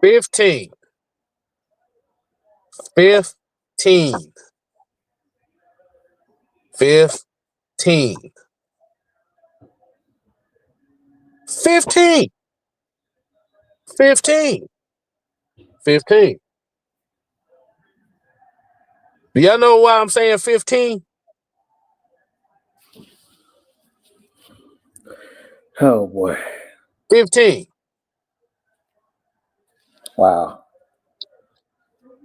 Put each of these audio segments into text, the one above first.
15. 15. 15. 15. 15. 15. Do y'all know why I'm saying 15? Oh boy. 15. Wow.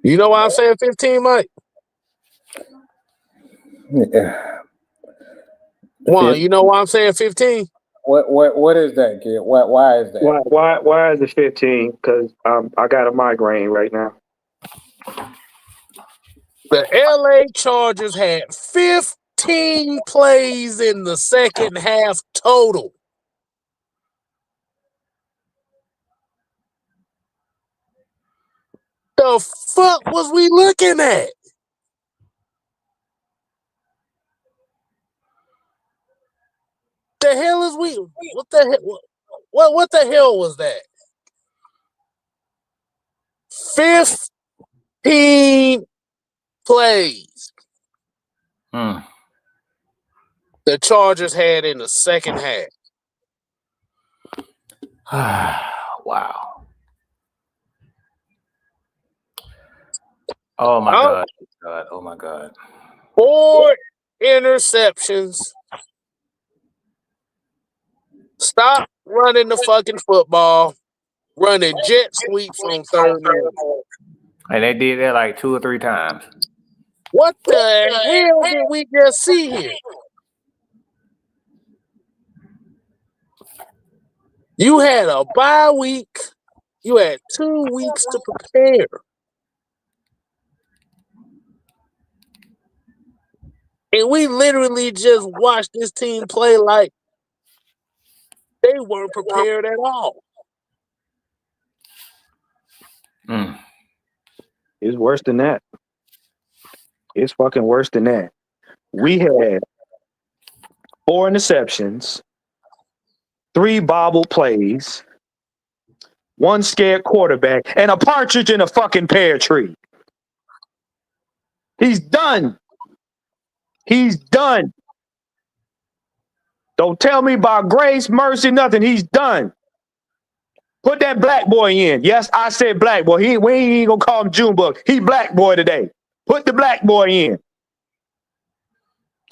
You know why I'm saying 15, Mike? Yeah. One, you know why I'm saying 15? What is that, kid? Why is that? Why is it 15? Because I got a migraine right now. The LA Chargers had 15 plays in the second half total. The fuck was we looking at? The hell is we? What the hell? What the hell was that? 15 plays the Chargers had in the second half. Wow. Oh my God. Oh my God. 4 interceptions. Stop running the fucking football. Running jet sweeps on third down. And they did that like 2 or 3 times. What the hell did we just see here? You had a bye week. You had 2 weeks to prepare. And we literally just watched this team play like they weren't prepared at all. It's worse than that. It's fucking worse than that. We had 4 interceptions, 3 bobble plays, 1 scared quarterback, and a partridge in a fucking pear tree. He's done. He's done. Don't tell me about grace, mercy, nothing. He's done. Put that black boy in. Yes, I said black boy. We ain't gonna call him Junebug. He black boy today. Put the black boy in.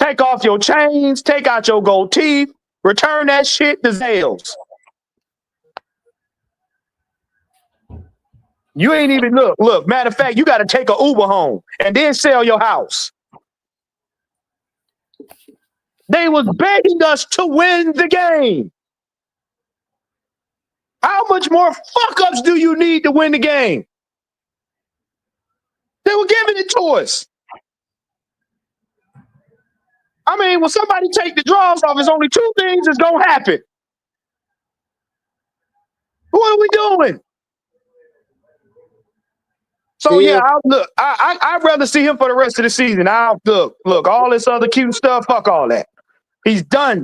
Take off your chains. Take out your gold teeth. Return that shit to Zales. You ain't even look. Matter of fact, you got to take a Uber home and then sell your house. They was begging us to win the game. How much more fuck-ups do you need to win the game? They were giving it to us. I mean, when somebody take the draws off, there's only 2 things that's going to happen. What are we doing? So, yeah, I'd rather see him for the rest of the season. Look, all this other cute stuff, fuck all that. He's done.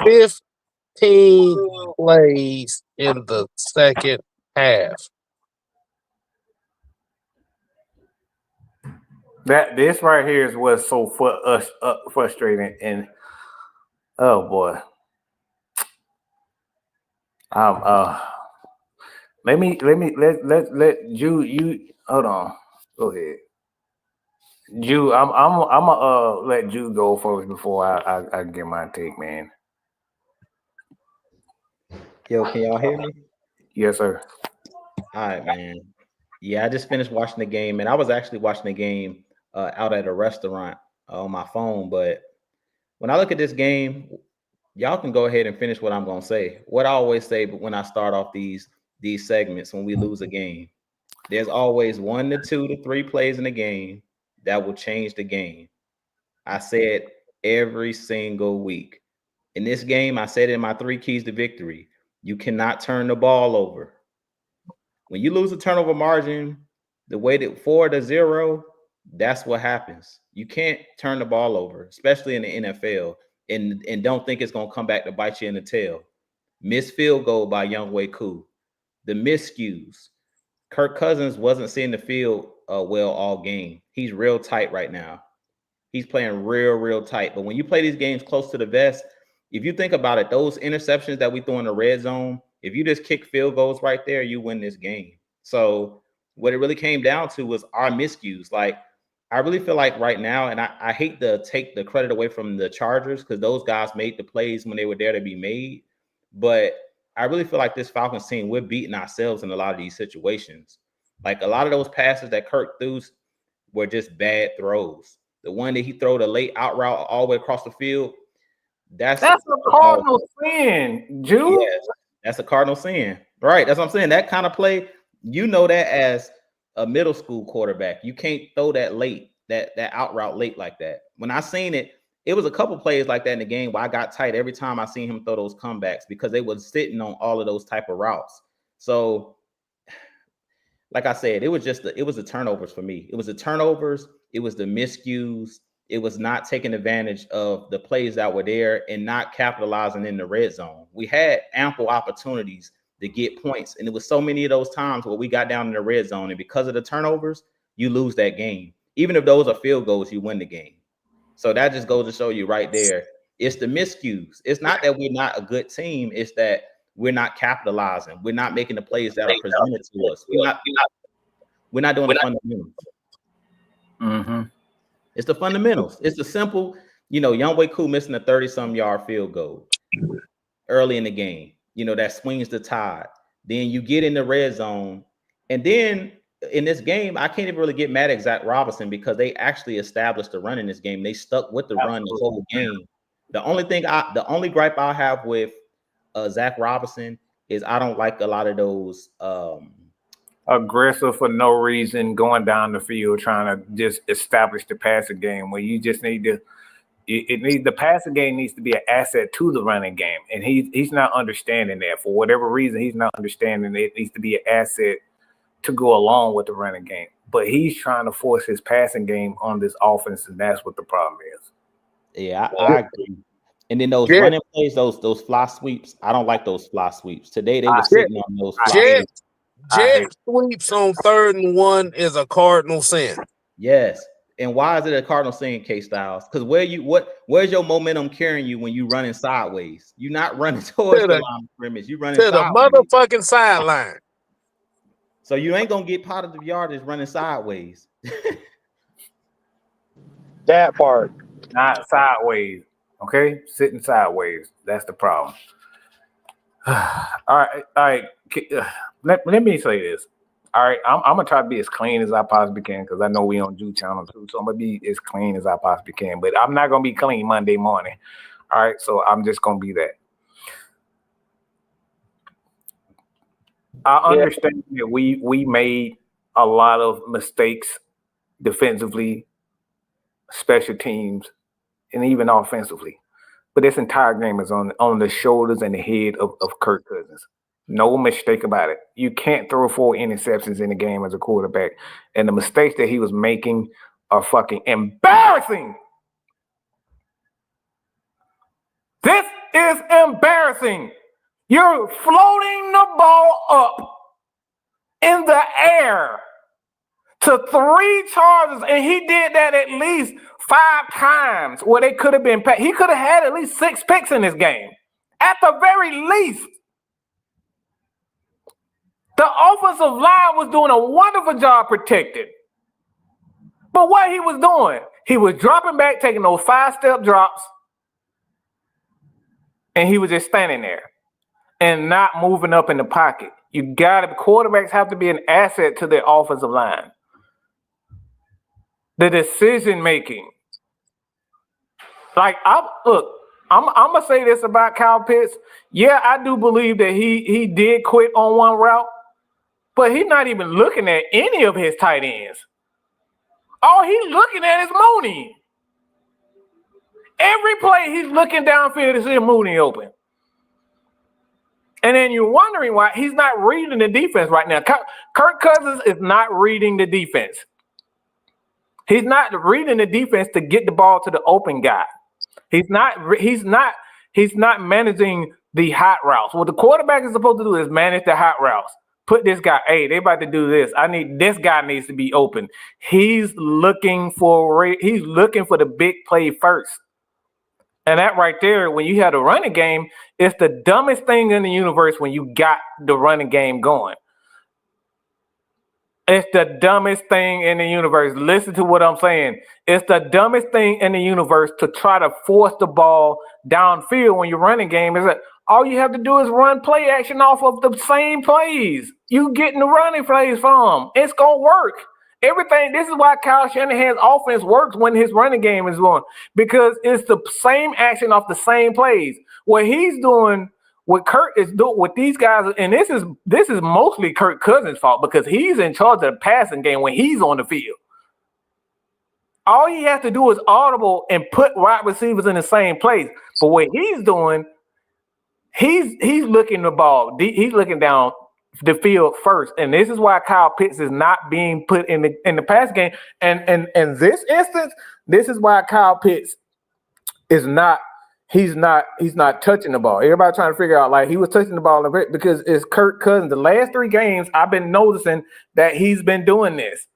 15 plays in the second half. This right here is what's so frustrating, and oh boy, let you hold on. Go ahead, Ju. I'm gonna let Ju go first before I get my take, man. Yo, can y'all hear me? Yes, sir. All right, man. Yeah, I just finished watching the game, and I was actually watching the game out at a restaurant on my phone. But when I look at this game, y'all can go ahead and finish what I'm gonna say. What I always say, but when I start off these segments, when we lose a game, there's always 1 to 2 to 3 plays in the game that will change the game. I say it every single week. In this game, I said in my 3 keys to victory, you cannot turn the ball over. When you lose a turnover margin, the way that 4 to 0, that's what happens. You can't turn the ball over, especially in the NFL, and don't think it's going to come back to bite you in the tail. Missed field goal by Younghoe Koo. the miscues. Kirk Cousins wasn't seeing the field well all game. He's real tight right now. He's playing real tight. But when you play these games close to the vest, if you think about it, those interceptions that we throw in the red zone, if you just kick field goals right there, you win this game. So what it really came down to was our miscues. Like, I really feel like right now, and I hate to take the credit away from the Chargers because those guys made the plays when they were there to be made. But I really feel like this Falcons team, we're beating ourselves in a lot of these situations. Like a lot of those passes that Kirk threw were just bad throws. The one that he threw the late out route all the way across the field, that's a cardinal sin, Jude. Yes, that's a cardinal sin. Right. That's what I'm saying. That kind of play, you know that as a middle school quarterback. You can't throw that late, that out route late like that. When I seen it, it was a couple plays like that in the game where I got tight every time I seen him throw those comebacks because they was sitting on all of those type of routes. So, like I said, it was the turnovers for me. It was the turnovers. It was the miscues. It was not taking advantage of the plays that were there and not capitalizing in the red zone. We had ample opportunities to get points, and it was so many of those times where we got down in the red zone, and because of the turnovers, you lose that game. Even if those are field goals, you win the game. So that just goes to show you right there. It's the miscues. It's not that we're not a good team. It's that we're not capitalizing. We're not making the plays that are presented to us. We're not doing the fundamentals. Mm-hmm. It's the fundamentals. It's the simple, Younghoe Koo missing a 30-some yard field goal early in the game. That swings the tide. Then you get in the red zone. And then in this game, I can't even really get mad at Zach Robinson because they actually established the run in this game. They stuck with the run the whole game. The only gripe I have with Zach Robinson is I don't like a lot of those aggressive for no reason, going down the field, trying to just establish the passing game where you just need to. The passing game needs to be an asset to the running game, and he's not understanding that for whatever reason. He's not understanding it needs to be an asset to go along with the running game. But he's trying to force his passing game on this offense, and that's what the problem is. Yeah, I agree. And then those running plays, those fly sweeps, I don't like those fly sweeps. Today they were sitting on those fly sweeps. Jet sweeps on 3rd and 1 is a cardinal sin. Yes. And why is it a cardinal sin, K-Styles? Because where's your momentum carrying you when you running sideways? You're not running towards the line of scrimmage. You're running to the motherfucking sideline. So you ain't gonna get positive yardage running sideways. That part. Not sideways. Okay? Sitting sideways. That's the problem. All right. Let me say this. All right, I'm gonna try to be as clean as I possibly can because I know we on Jude channel too, so I'm gonna be as clean as I possibly can. But I'm not gonna be clean Monday morning. All right, so I'm just gonna be that. I understand that we made a lot of mistakes defensively, special teams, and even offensively. But this entire game is on the shoulders and the head of Kirk Cousins. No mistake about it. You can't throw 4 interceptions in the game as a quarterback. And the mistakes that he was making are fucking embarrassing. This is embarrassing. You're floating the ball up in the air to 3 charges, and he did that at least 5 times where they could have been packed. He could have had at least 6 picks in this game, at the very least. The offensive line was doing a wonderful job protecting. But what he was doing, he was dropping back, taking those 5-step drops, and he was just standing there and not moving up in the pocket. Quarterbacks have to be an asset to their offensive line. The decision making. Like, I'm gonna say this about Kyle Pitts. Yeah, I do believe that he did quit on one route, but he's not even looking at any of his tight ends. All he's looking at is Mooney. Every play he's looking downfield to see Mooney open. And then you're wondering why he's not reading the defense right now. Kirk Cousins is not reading the defense. He's not reading the defense to get the ball to the open guy. He's not managing the hot routes. What the quarterback is supposed to do is manage the hot routes. put this guy. Hey, they about to do this. This guy needs to be open. He's looking for the big play first. And that right there, when you have the running game, it's the dumbest thing in the universe when you got the running game going. It's the dumbest thing in the universe. Listen to what I'm saying. It's the dumbest thing in the universe to try to force the ball downfield when your running game is all you have to do is run play action off of the same plays you getting the running plays from. It's gonna work. Everything. This is why Kyle Shanahan's offense works when his running game is going, because it's the same action off the same plays. What he's doing, what Kirk is doing with these guys, and this is mostly Kirk Cousins' fault because he's in charge of the passing game when he's on the field. All he has to do is audible and put wide receivers in the same place. But what he's doing, he's looking the ball. He's looking down the field first, and this is why Kyle Pitts is not being put in the pass game. And in this instance, this is why Kyle Pitts is not. He's not touching the ball. Everybody trying to figure out like he was touching the ball because it's Kirk Cousins. The last 3 games, I've been noticing that he's been doing this.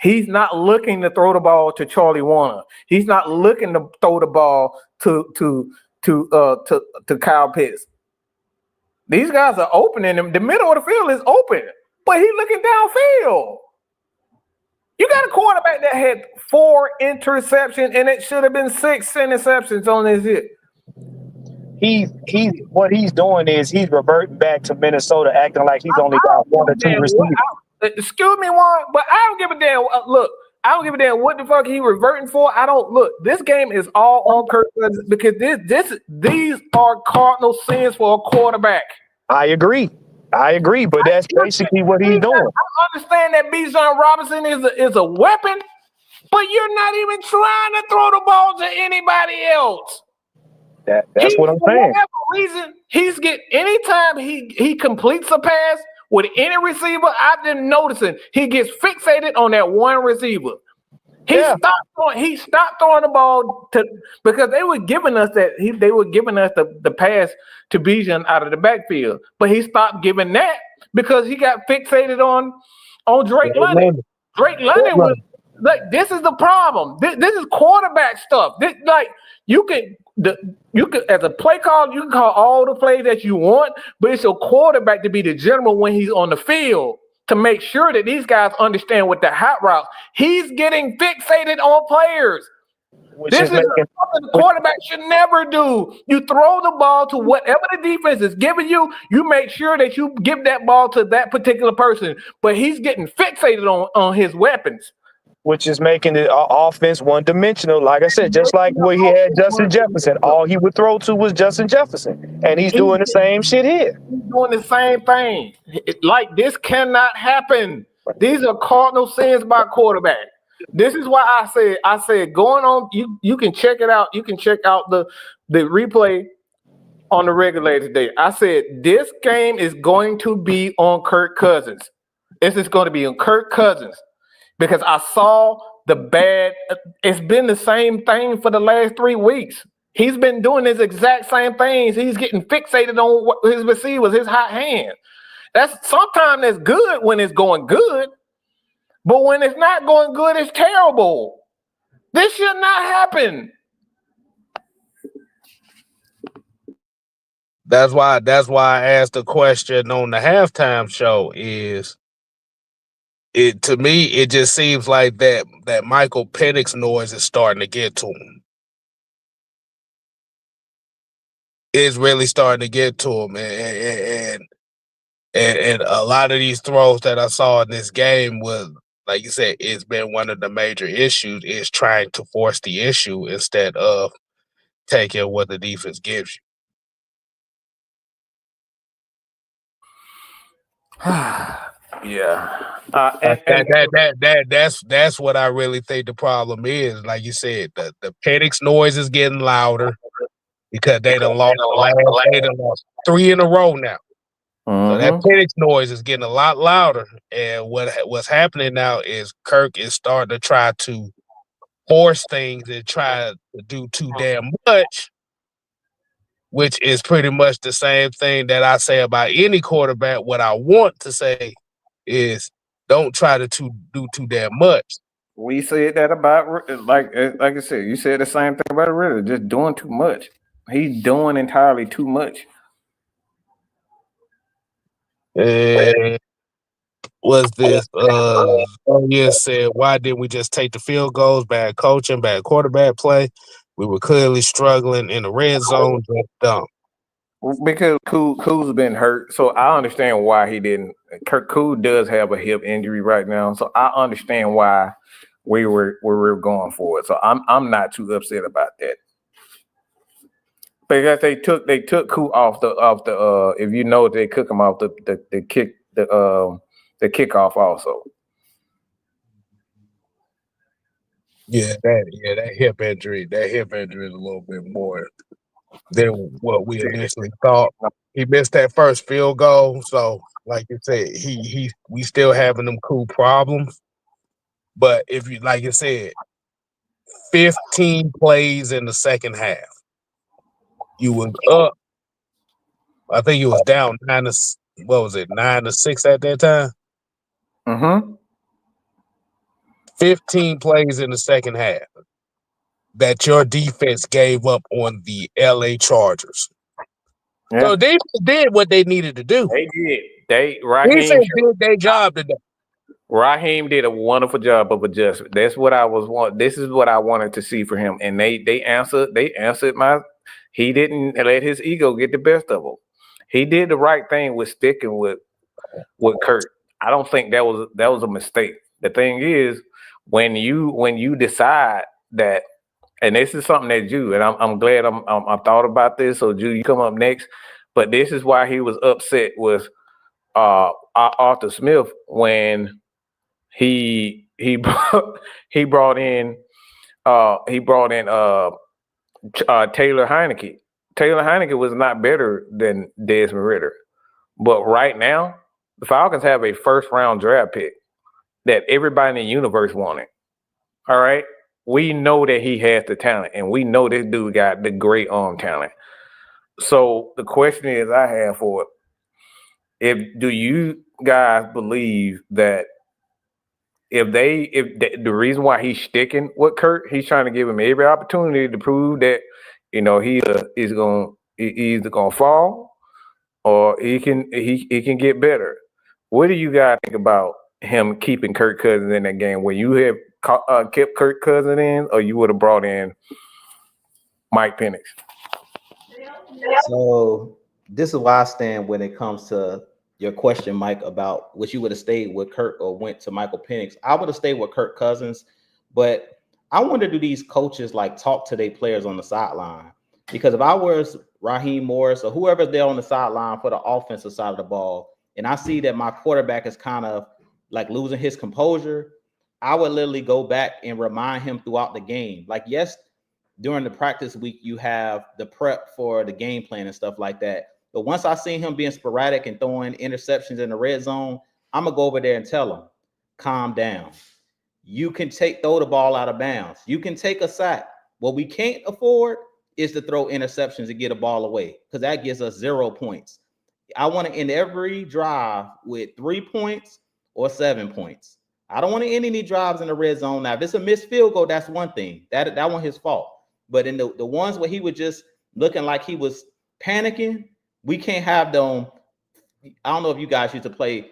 He's not looking to throw the ball to Charlie Warner. He's not looking to throw the ball to Kyle Pitts. These guys are open in the middle of the field is open, but he's looking downfield. You got a quarterback that had 4 interceptions, and it should have been 6 interceptions on his hit. What he's doing is he's reverting back to Minnesota, acting like he's only got 1 or 2 receivers. Excuse me, Juan, but I don't give a damn. Look, I don't give a damn what the fuck he reverting for. I don't look. This game is all on Kirk Cousins because these are cardinal sins for a quarterback. I agree, but that's basically what he's doing. I understand that Bijan Robinson is a weapon, but you're not even trying to throw the ball to anybody else. That's what I'm saying. For whatever reason, anytime he completes a pass with any receiver, I've been noticing he gets fixated on that one receiver. He stopped throwing the ball because they were giving us the pass to Bijan out of the backfield, but he stopped giving that because he got fixated on Drake London. Drake London was like, this is the problem. This is quarterback stuff. You can as a play call, you can call all the plays that you want, but it's your quarterback to be the general when he's on the field to make sure that these guys understand what the hot routes. He's getting fixated on players. This is something the quarterback should never do. You throw the ball to whatever the defense is giving you. You make sure that you give that ball to that particular person. But he's getting fixated on his weapons, which is making the offense one-dimensional. Like I said, just like where he had Justin Jefferson, all he would throw to was Justin Jefferson, and he's doing the same shit here. He's doing the same thing. Like, this cannot happen. These are cardinal sins by quarterback. This is why I said going on. You can check it out. You can check out the replay on the regulator today. I said this game is going to be on Kirk Cousins. This is going to be on Kirk Cousins. Because I saw the bad. It's been the same thing for the last 3 weeks. He's been doing his exact same things. He's getting fixated on his receivers, his hot hand. Sometimes that's good when it's going good, but when it's not going good, it's terrible. This should not happen. That's why I asked the question on the halftime show is. To me, it just seems like that Michael Penix noise is starting to get to him. It's really starting to get to him, and a lot of these throws that I saw in this game was, like you said, it's been one of the major issues is trying to force the issue instead of taking what the defense gives you. Yeah. That's what I really think the problem is. Like you said, the Penix noise is getting louder because they done lost 3 in a row now. So that Penix noise is getting a lot louder. And what's happening now is Kirk is starting to try to force things and try to do too damn much which is pretty much the same thing that I say about any quarterback. What I want to say is don't try to do too damn much. We said that about like I said, you said the same thing about Ritter, just doing too much. He's doing entirely too much. And was this said, why didn't we just take the field goals? Bad coaching, bad quarterback play. We were clearly struggling in the red zone. Just dumb. Because Koo's been hurt, so I understand why he didn't. Koo does have a hip injury right now, so I understand why we were going for it. So I'm not too upset about that. Because they took Koo off the if you know they took him off the kickoff also. That hip injury is a little bit more than what we initially thought. He missed that first field goal, so like you said, we still having them cool problems. But if you like you said, 15 plays in the second half, you was up. I think you was down 9-6 at that time. Mm-hmm. 15 plays in the second half that your defense gave up on the LA Chargers. Yeah. So they did what they needed to do. They did. Raheem did their job today. Raheem did a wonderful job of adjustment. That's what I was want. This is what I wanted to see for him, and they answered. They answered my. He didn't let his ego get the best of him. He did the right thing with sticking with Kurt. I don't think that was a mistake. The thing is, when you decide that, and this is something that Jew, and I'm glad I thought about this. So Jew, you come up next, but this is why he was upset with Arthur Smith when he brought in Taylor Heineke. Taylor Heineke was not better than Desmond Ritter, but right now the Falcons have a first-round draft pick that everybody in the universe wanted. All right, we know that he has the talent, and we know this dude got the great arm talent. So the question is, I have for it: do you guys believe that if the reason why he's sticking with Kurt, he's trying to give him every opportunity to prove that he is either gonna fall or he can get better. What do you guys think about him keeping Kirk Cousins in that game? Where you have kept Kirk Cousins in, or you would have brought in Mike Penix? So this is why I stand when it comes to your question, Mike, about what you would have stayed with Kirk or went to Michael Penix. I would have stayed with Kirk Cousins, but I wonder, do these coaches like talk to their players on the sideline? Because if I was Raheem Morris or whoever's there on the sideline for the offensive side of the ball, and I see that my quarterback is kind of like losing his composure, I would literally go back and remind him throughout the game. Like, yes, during the practice week, you have the prep for the game plan and stuff like that. But once I see him being sporadic and throwing interceptions in the red zone, I'm going to go over there and tell him, calm down. You can throw the ball out of bounds. You can take a sack. What we can't afford is to throw interceptions and get a ball away, because that gives us 0 points. I want to end every drive with 3 points or 7 points. I don't want to end any drives in the red zone. Now, if it's a missed field goal, that's one thing. That wasn't his fault. But in the ones where he was just looking like he was panicking, we can't have them. I don't know if you guys used to play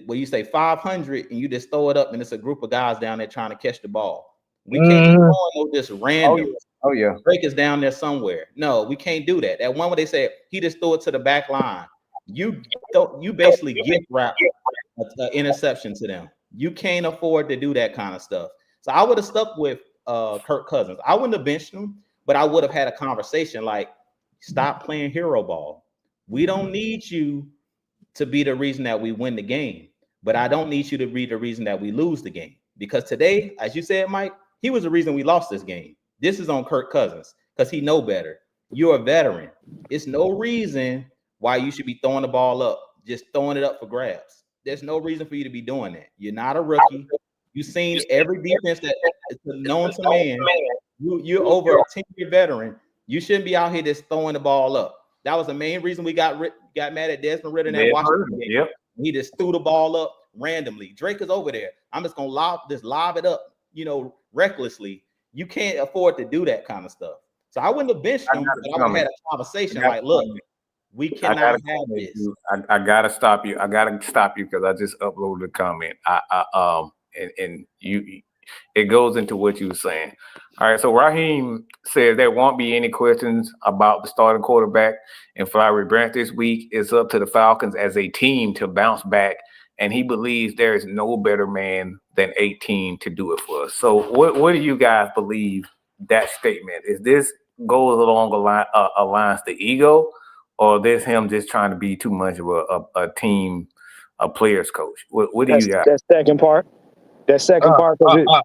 where you say 500 and you just throw it up and it's a group of guys down there trying to catch the ball. We can't be throwing this random. Oh yeah. Break is down there somewhere. No, we can't do that. That one where they say he just threw it to the back line. You basically gift wrap an interception to them. You can't afford to do that kind of stuff. So I would have stuck with Kirk Cousins. I wouldn't have benched him, but I would have had a conversation like, stop playing hero ball. We don't need you to be the reason that we win the game, but I don't need you to be the reason that we lose the game. Because today, as you said, Mike, he was the reason we lost this game. This is on Kirk Cousins because he know better. You're a veteran. It's no reason why you should be throwing the ball up, just throwing it up for grabs. There's no reason for you to be doing that. You're not a rookie. You've seen every defense that is known to man. You're over a 10-year veteran. You shouldn't be out here just throwing the ball up. That was the main reason we got mad at Desmond Ridder in that Washington game. Yep. He just threw the ball up randomly. Drake is over there. I'm just gonna lob it up, recklessly. You can't afford to do that kind of stuff. So I wouldn't have benched him, but I would have had a conversation like, look, we cannot have this. I gotta stop you. Because I just uploaded a comment. And you, it goes into what you were saying. All right. So Raheem says there won't be any questions about the starting quarterback and Flowery Branch this week. It's up to the Falcons as a team to bounce back, and he believes there is no better man than 18 to do it for us. So what do you guys believe that statement is? This goes along aligns the ego, or this him just trying to be too much of a team, a players coach? What do you got? That second part.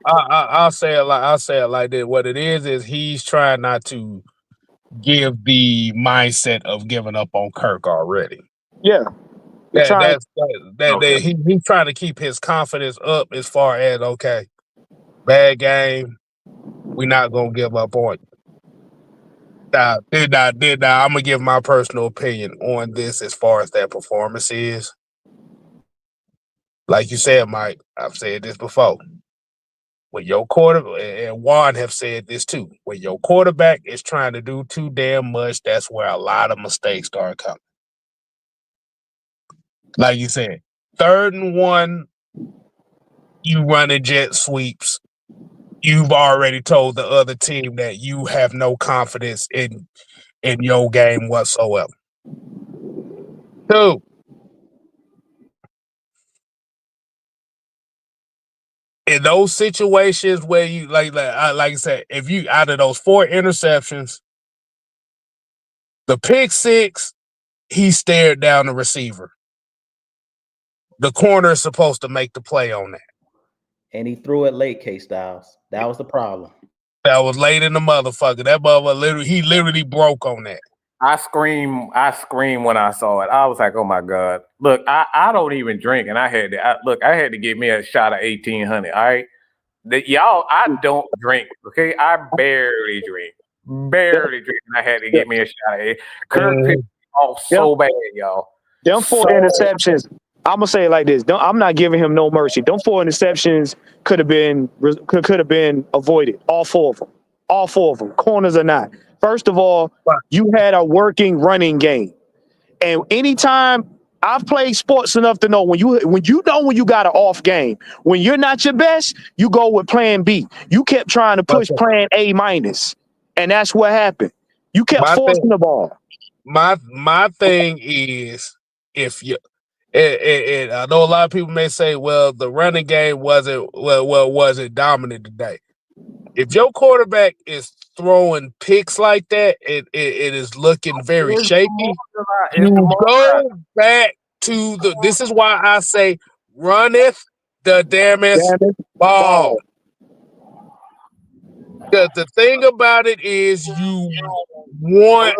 I'll say it like this. What it is he's trying not to give the mindset of giving up on Kirk already. Yeah. He's trying to keep his confidence up as far as, okay, bad game, we're not gonna give up on you. I'm gonna give my personal opinion on this as far as that performance is. Like you said, Mike, I've said this before. When your quarterback, and Juan have said this too, when your quarterback is trying to do too damn much, that's where a lot of mistakes start coming. Like you said, 3rd and 1, you running jet sweeps. You've already told the other team that you have no confidence in your game whatsoever. 2, in those situations where you like I said, if you out of those 4 interceptions, the pick 6, he stared down the receiver. The corner is supposed to make the play on that. And he threw it late, K-Styles. That was the problem. That was late in the motherfucker. That motherfucker literally broke on that. I screamed when I saw it. I was like, oh my God. Look, I don't even drink, and I had to get me a shot of 1800. All right. I don't drink. Okay. I barely drink. And I had to get me a shot of it. Kirk picked off so bad, y'all. Them 4 interceptions. I'm gonna say it like this. I'm not giving him no mercy. Them 4 interceptions could have been avoided. All 4 of them. Corners or not. First of all, you had a working running game, and anytime I've played sports enough to know when you got an off game, when you're not your best, you go with plan B. You kept trying to push plan A-, and that's what happened. You kept forcing the ball. My thing is, if you. And I know a lot of people may say, well, the running game wasn't dominant today. If your quarterback is throwing picks like that, it is looking very shaky. You go back to this is why I say runneth the damnest ball. The thing about it is you want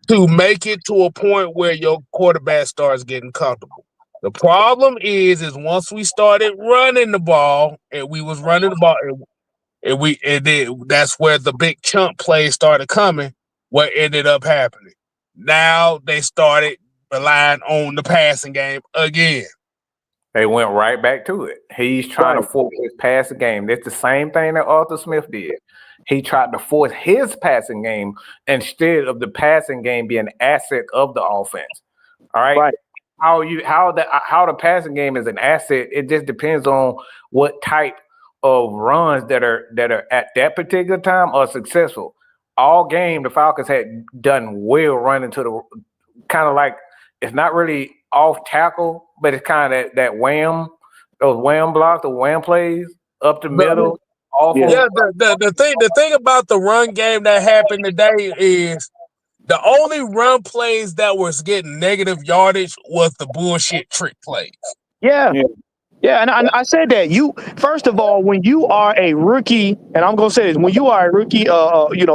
to make it to a point where your quarterback starts getting comfortable. The problem is once we started running the ball and we was running the ball and then that's where the big chunk plays started coming. What ended up happening? Now they started relying on the passing game again. They went right back to it. He's trying to force his passing game. That's the same thing that Arthur Smith did. He tried to force his passing game instead of the passing game being an asset of the offense. All right. How the passing game is an asset, it just depends on what type of runs that are at that particular time are successful. All game, the Falcons had done well running to the kind of like, it's not really off tackle, but it's kind of that wham, those wham blocks, the wham plays up the middle. The thing about the run game that happened today is the only run plays that was getting negative yardage was the bullshit trick plays. Yeah, and I said that. You first of all, when you are a rookie, and I'm gonna say this, when you are a rookie,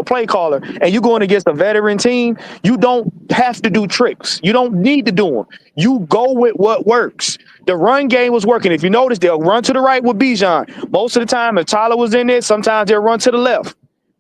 play caller, and you're going against a veteran team, you don't have to do tricks. You don't need to do them. You go with what works. The run game was working. If you notice, they'll run to the right with Bijan. Most of the time, if Tyler was in there, sometimes they'll run to the left.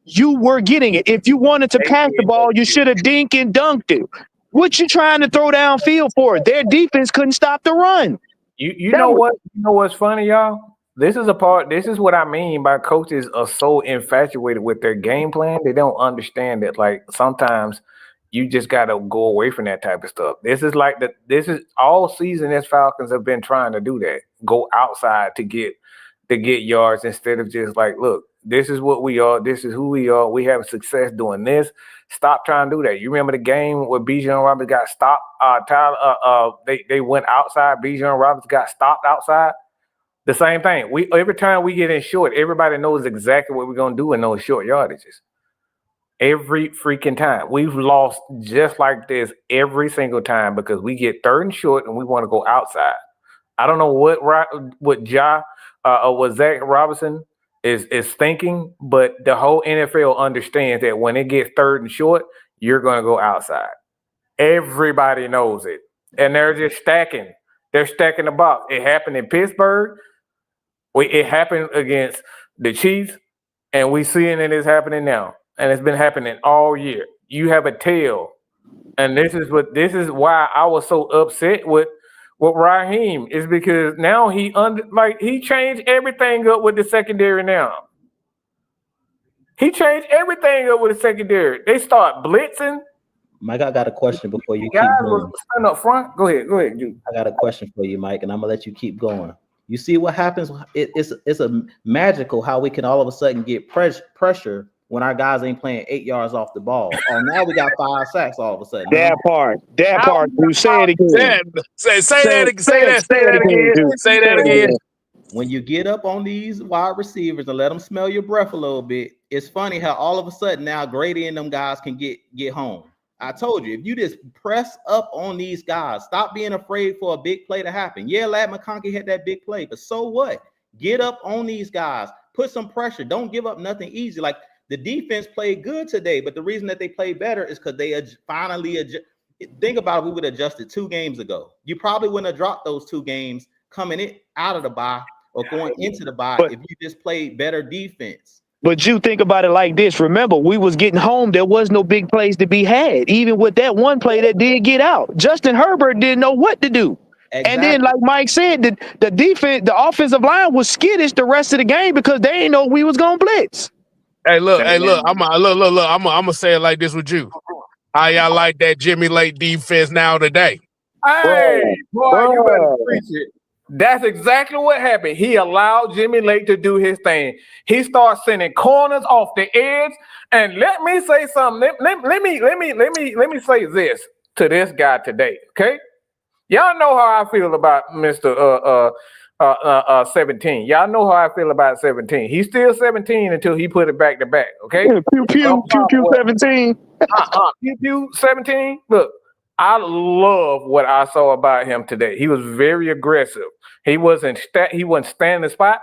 you were getting it. If you wanted to pass the ball, you should have dink and dunked it. What you trying to throw downfield for? Their defense couldn't stop the run. You know what? You know what's funny, y'all? This is what I mean by coaches are so infatuated with their game plan. They don't understand that, like, sometimes you just gotta go away from that type of stuff. This is all season as Falcons have been trying to do that. Go outside to get yards instead of just like, look, this is what we are, this is who we are. We have success doing this. Stop trying to do that. You remember the game where Bijan Robinson got stopped? They went outside. Bijan Robinson got stopped outside. The same thing. Every time we get in short, everybody knows exactly what we're gonna do in those short yardages. Every freaking time. We've lost just like this every single time because we get third and short and we want to go outside. I don't know what Zach Robinson is thinking, but the whole NFL understands that when it gets third and short, you're going to go outside. Everybody knows it. And they're just stacking. They're stacking the box. It happened in Pittsburgh. It happened against the Chiefs, and we seeing it is happening now. And it's been happening all year. You have a tail. And this is why I was so upset with Raheem, is because now he changed everything up with the secondary now. He changed everything up with the secondary. They start blitzing. Mike, I got a question before you guys keep going. Stand up front. Go ahead, dude. I got a question for you, Mike, and I'm gonna let you keep going. You see what happens? It's a magical how we can all of a sudden get pressure when our guys ain't playing 8 yards off the ball. Oh, now we got 5 sacks all of a sudden. That part. You say it again. Say that again. When you get up on these wide receivers and let them smell your breath a little bit, it's funny how all of a sudden now Grady and them guys can get home. I told you, if you just press up on these guys, stop being afraid for a big play to happen. Yeah, Ladd McConkey had that big play, but so what? Get up on these guys. Put some pressure. Don't give up nothing easy. Like, the defense played good today, but the reason that they played better is because they finally adjust. Think about it, we would have adjusted 2 games ago. You probably wouldn't have dropped those 2 games coming out of the bye or going into the bye if you just played better defense. But you think about it like this. Remember, we was getting home. There was no big plays to be had. Even with that one play that did get out, Justin Herbert didn't know what to do. Exactly. And then, like Mike said, the defense, the offensive line was skittish the rest of the game because they didn't know we was gonna blitz. Hey, look. I'm gonna say it like this with you. How y'all like that Jimmy Lake defense now today? Hey, boy, you better preach it. That's exactly what happened. He allowed Jimmy Lake to do his thing. He starts sending corners off the edge. And let me say something. Let me say this to this guy today. Okay, y'all know how I feel about Mr. 17. Y'all know how I feel about 17. He's still 17 until he put it back to back. Okay, pew 17. Pew 17. Look. I love what I saw about him today. He was very aggressive. He wasn't standing the spot.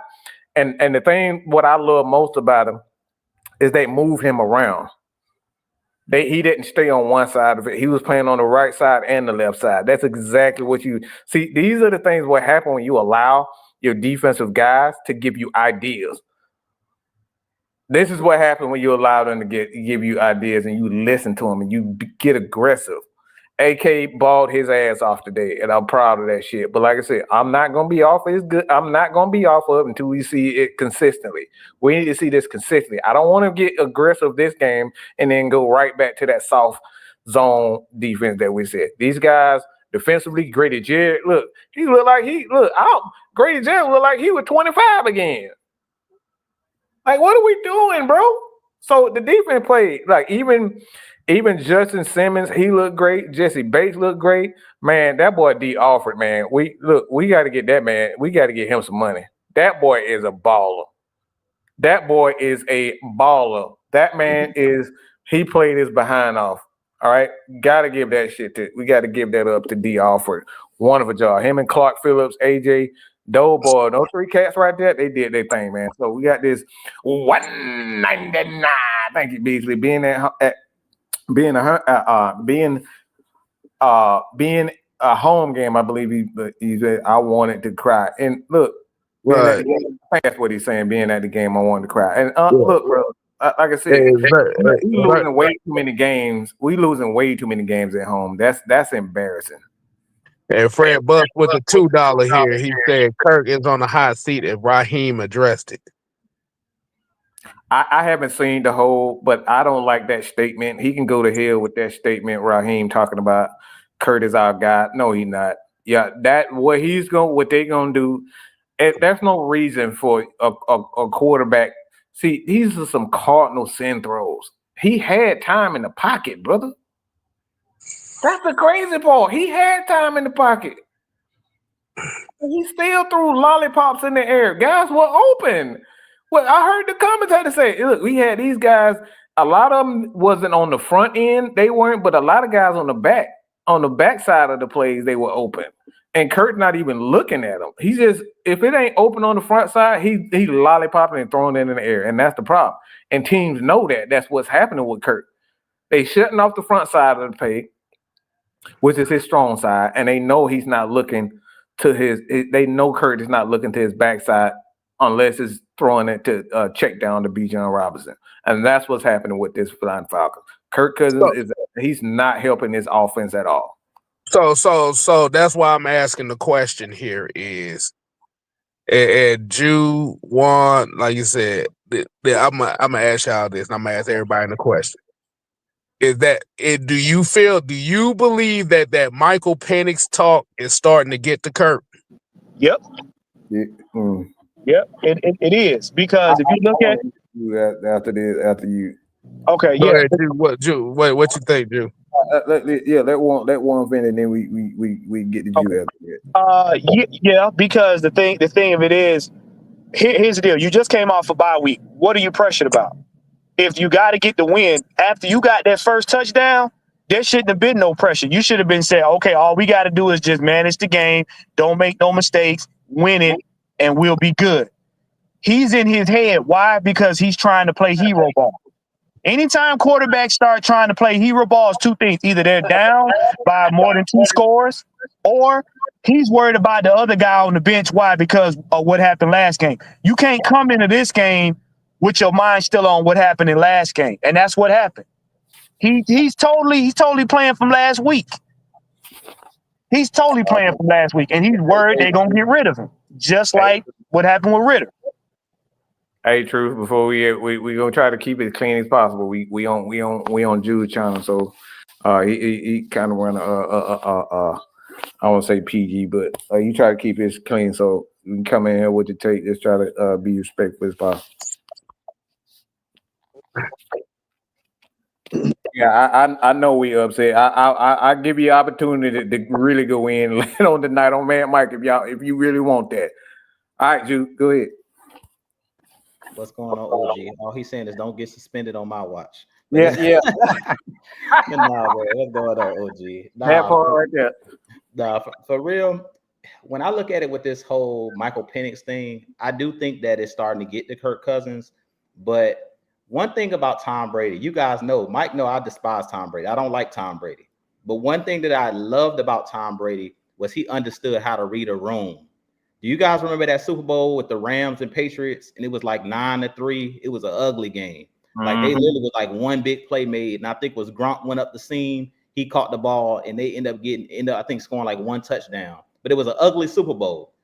And the thing, what I love most about him is they move him around. He didn't stay on one side of it. He was playing on the right side and the left side. That's exactly what you see. These are the things what happen when you allow your defensive guys to give you ideas. This is what happens when you allow them to give you ideas and you listen to them and you get aggressive. AK balled his ass off today, and I'm proud of that shit. But like I said, I'm not gonna be off of it. Good. I'm not gonna be off of it until we see it consistently. We need to see this consistently. I don't want to get aggressive this game and then go right back to that soft zone defense that we said. These guys defensively, Grady Jarrett, Grady Jarrett looked like he was 25 again. Like, what are we doing, bro? So the defense played like even Justin Simmons, he looked great. Jesse Bates looked great. Man, that boy D Alford, man. We got to get that man. We got to get him some money. That boy is a baller. That boy is a baller. That man he played his behind off. All right. Got to give that shit we got to give that up to D Alford. Wonderful job. Him and Clark Phillips, AJ, Doughboy, those 3 cats right there, they did their thing, man. So we got this 199. Thank you, Beasley, being being a home game. I believe he said, I wanted to cry. And look, right. That's what he's saying. Being at the game, I wanted to cry. And look, bro, like I said, we losing way too many games. We losing way too many games at home. That's embarrassing. And Fred Buff with the $2 here. He said Kirk is on the hot seat if Raheem addressed it. I haven't seen the whole, but I don't like that statement. He can go to hell with that statement. Raheem talking about Kurt is our guy. No, he not. Yeah, what they gonna do. There's no reason for a quarterback. See, these are some cardinal sin throws. He had time in the pocket, brother. That's the crazy part. He had time in the pocket. He still threw lollipops in the air. Guys were open. Well, I heard the commentator say, look, we had these guys, a lot of them wasn't on the front end, they weren't, but a lot of guys on the back side of the plays, they were open. And Kurt not even looking at them. He just, if it ain't open on the front side, he lollipopping and throwing it in the air. And that's the problem. And teams know that. That's what's happening with Kurt. They shutting off the front side of the play, which is his strong side, and they know he's not looking to they know Kurt is not looking to his backside unless it's throwing it to check down to Bijan Robinson. And that's what's happening with this Flying Falcons. Kirk Cousins he's not helping his offense at all. So that's why I'm asking the question here is, and Jew one, like you said, I'm gonna ask y'all this, and I'm gonna ask everybody in the question. Is that do you believe that Michael Penix talk is starting to get to Kirk? Yep. Yeah. Yep, it is, because if you look at after you. Okay, Go yeah. ahead, Drew. What you think, Drew? Let one fin, and then we get to Drew after that. Yeah, because the thing of it is, here's the deal. You just came off a bye week. What are you pressured about? If you got to get the win after you got that first touchdown, there shouldn't have been no pressure. You should have been saying, okay, all we got to do is just manage the game, don't make no mistakes, win it, and we'll be good. He's in his head. Why? Because he's trying to play hero ball. Anytime quarterbacks start trying to play hero ball, it's two things. Either they're down by more than 2 scores, or he's worried about the other guy on the bench. Why? Because of what happened last game. You can't come into this game with your mind still on what happened in last game. And that's what happened. He's totally playing from last week. He's totally playing from last week, and he's worried they're gonna get rid of him, just like what happened with Ritter. Hey, Truth. Before we gonna try to keep it as clean as possible. We on Jude's channel, so he kind of run I won't say PG, but you try to keep it clean, so you can come in here with your take. Just try to be respectful as possible. Yeah, I know we upset. I give you opportunity to really go in and land on the night on Mad Mike if you really want that. All right, Jude, go ahead. What's going on, OG? All he's saying is don't get suspended on my watch. Yeah. Nah, bro, what's going on, OG? That part right there. Nah, for real. When I look at it with this whole Michael Penix thing, I do think that it's starting to get to Kirk Cousins. But one thing about Tom Brady, you guys know, Mike know I despise Tom Brady. I don't like Tom Brady. But one thing that I loved about Tom Brady was he understood how to read a room. Do you guys remember that Super Bowl with the Rams and Patriots? And it was like 9-3. It was an ugly game. Like they literally was like one big play made. And I think was Gronk went up the seam. He caught the ball and they end up I think scoring like 1 touchdown. But it was an ugly Super Bowl.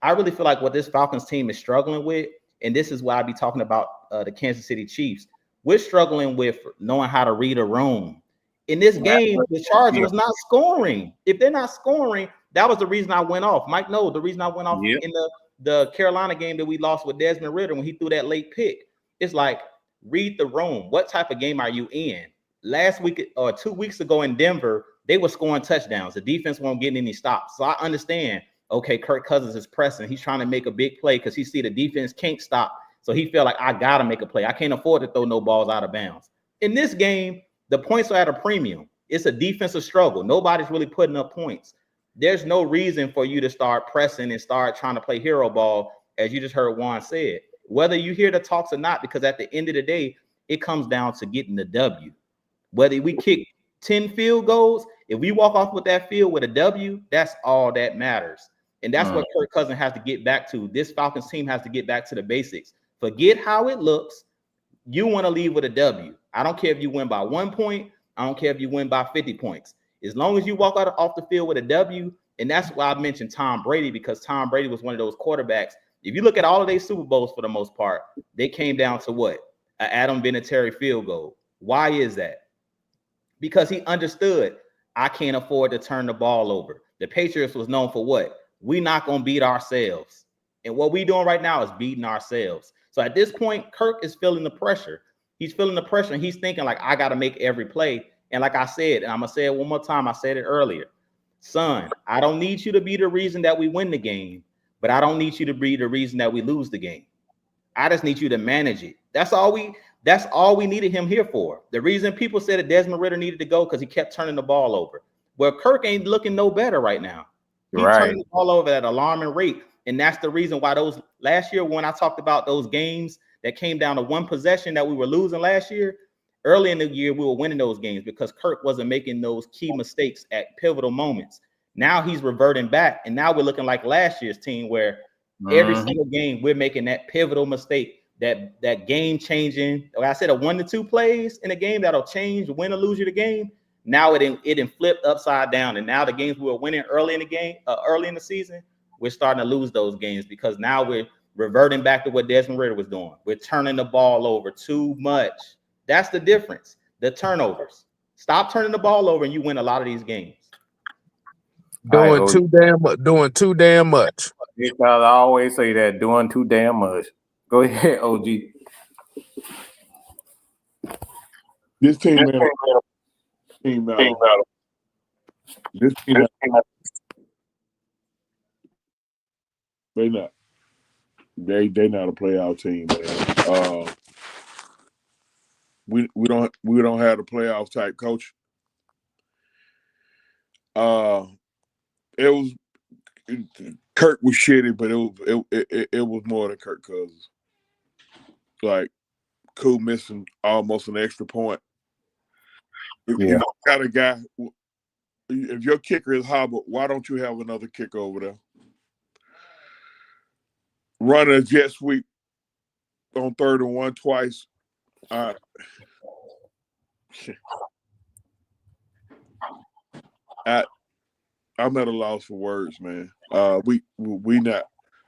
I really feel like what this Falcons team is struggling with, and this is why I be talking about the Kansas City Chiefs. We're struggling with knowing how to read a room. In this game, the Chargers was not scoring. If they're not scoring, that was the reason I went off. Mike knows the reason I went off in the Carolina game that we lost with Desmond Ridder when he threw that late pick. It's like, read the room. What type of game are you in? Last week or 2 weeks ago in Denver, they were scoring touchdowns. The defense won't get any stops. So I understand, okay, Kirk Cousins is pressing. He's trying to make a big play because he see the defense can't stop. So he felt like, I got to make a play. I can't afford to throw no balls out of bounds. In this game, the points are at a premium. It's a defensive struggle. Nobody's really putting up points. There's no reason for you to start pressing and start trying to play hero ball, as you just heard Juan said. Whether you hear the talks or not, because at the end of the day, it comes down to getting the W. Whether we kick 10 field goals, if we walk off with that field with a W, that's all that matters. And that's what Kirk Cousins has to get back to. This Falcons team has to get back to the basics. Forget how it looks. you want to leave with a W. I don't care if you win by 1 point. I don't care if you win by 50 points. As long as you walk out off the field with a W, and that's why I mentioned Tom Brady, because Tom Brady was one of those quarterbacks. If you look at all of their Super Bowls for the most part, they came down to what? An Adam Vinatieri field goal. Why is that? Because he understood I can't afford to turn the ball over. The Patriots was known for what? We not going to beat ourselves. And what we doing right now is beating ourselves. So at this point, Kirk is feeling the pressure. He's feeling the pressure, and he's thinking like, I got to make every play. And like I said, and I'm going to say it one more time, I said it earlier. Son, I don't need you to be the reason that we win the game, but I don't need you to be the reason that we lose the game. I just need you to manage it. That's all we needed him here for. The reason people said that Desmond Ridder needed to go because he kept turning the ball over. Well, Kirk ain't looking no better right now. He's turning the ball over at an alarming rate. And that's the reason why those last year, when I talked about those games that came down to one possession that we were losing last year, early in the year, we were winning those games because Kirk wasn't making those key mistakes at pivotal moments. Now he's reverting back. And now we're looking like last year's team where every single game we're making that pivotal mistake, that game changing. Like I said, a 1 to 2 plays in a game that'll change, win or lose you the game. Now it flipped upside down. And now the games we were winning early in the game, early in the season, we're starting to lose those games because now we're reverting back to what Desmond Ridder was doing. We're turning the ball over too much. That's the difference. The turnovers. Stop turning the ball over, and you win a lot of these games. Doing too damn much. I always say that, doing too damn much. Go ahead, OG. This team, man, this team, they not. They not a playoff team, man. We don't have a playoff type coach. Kirk was shitty, but it was more than Kirk Cousins. Like Koo missing almost an extra point. You got a guy. If your kicker is hobbled, why don't you have another kicker over there? Run a jet sweep on 3rd and 1 twice. I'm at a loss for words, man. We not.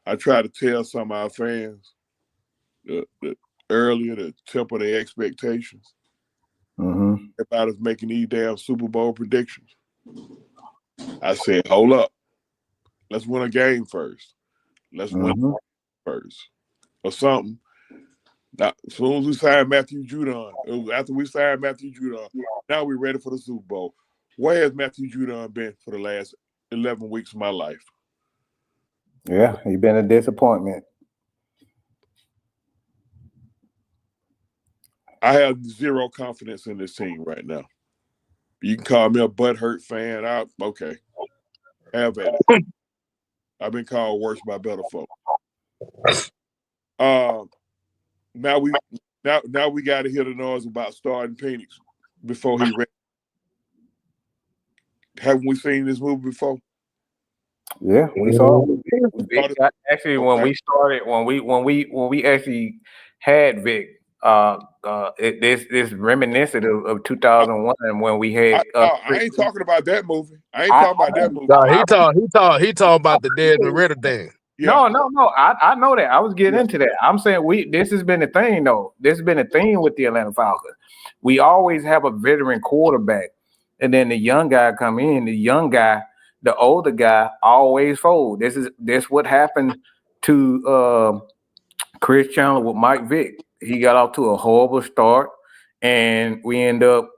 I try to tell some of our fans earlier to temper their expectations about us making these damn Super Bowl predictions. I said, hold up. Let's win a game first. Let's win first or something. Now, as soon as we signed Matthew Judon, after we signed Matthew Judon, now we're ready for the Super Bowl. Where has Matthew Judon been for the last 11 weeks of my life? Yeah, he's been a disappointment. I have zero confidence in this team right now. You can call me a butthurt fan. Okay. Have at it. I've been called worse by better folk. Now we got to hear the noise about starting Penix before he ready. Haven't we seen this movie before? Yeah, we saw it. Actually, when we actually had Vic, this reminiscent of 2001 when we had. I ain't talking about that movie. I ain't talking about that movie. No, he talking about the Desmond Ridder thing. Yeah. No. I know that. I was getting into that. I'm saying this has been a thing though. This has been a thing with the Atlanta Falcons. We always have a veteran quarterback, and then the young guy come in. The young guy, the older guy, always fold. This what happened to Chris Chandler with Mike Vick. He got off to a horrible start, and we end up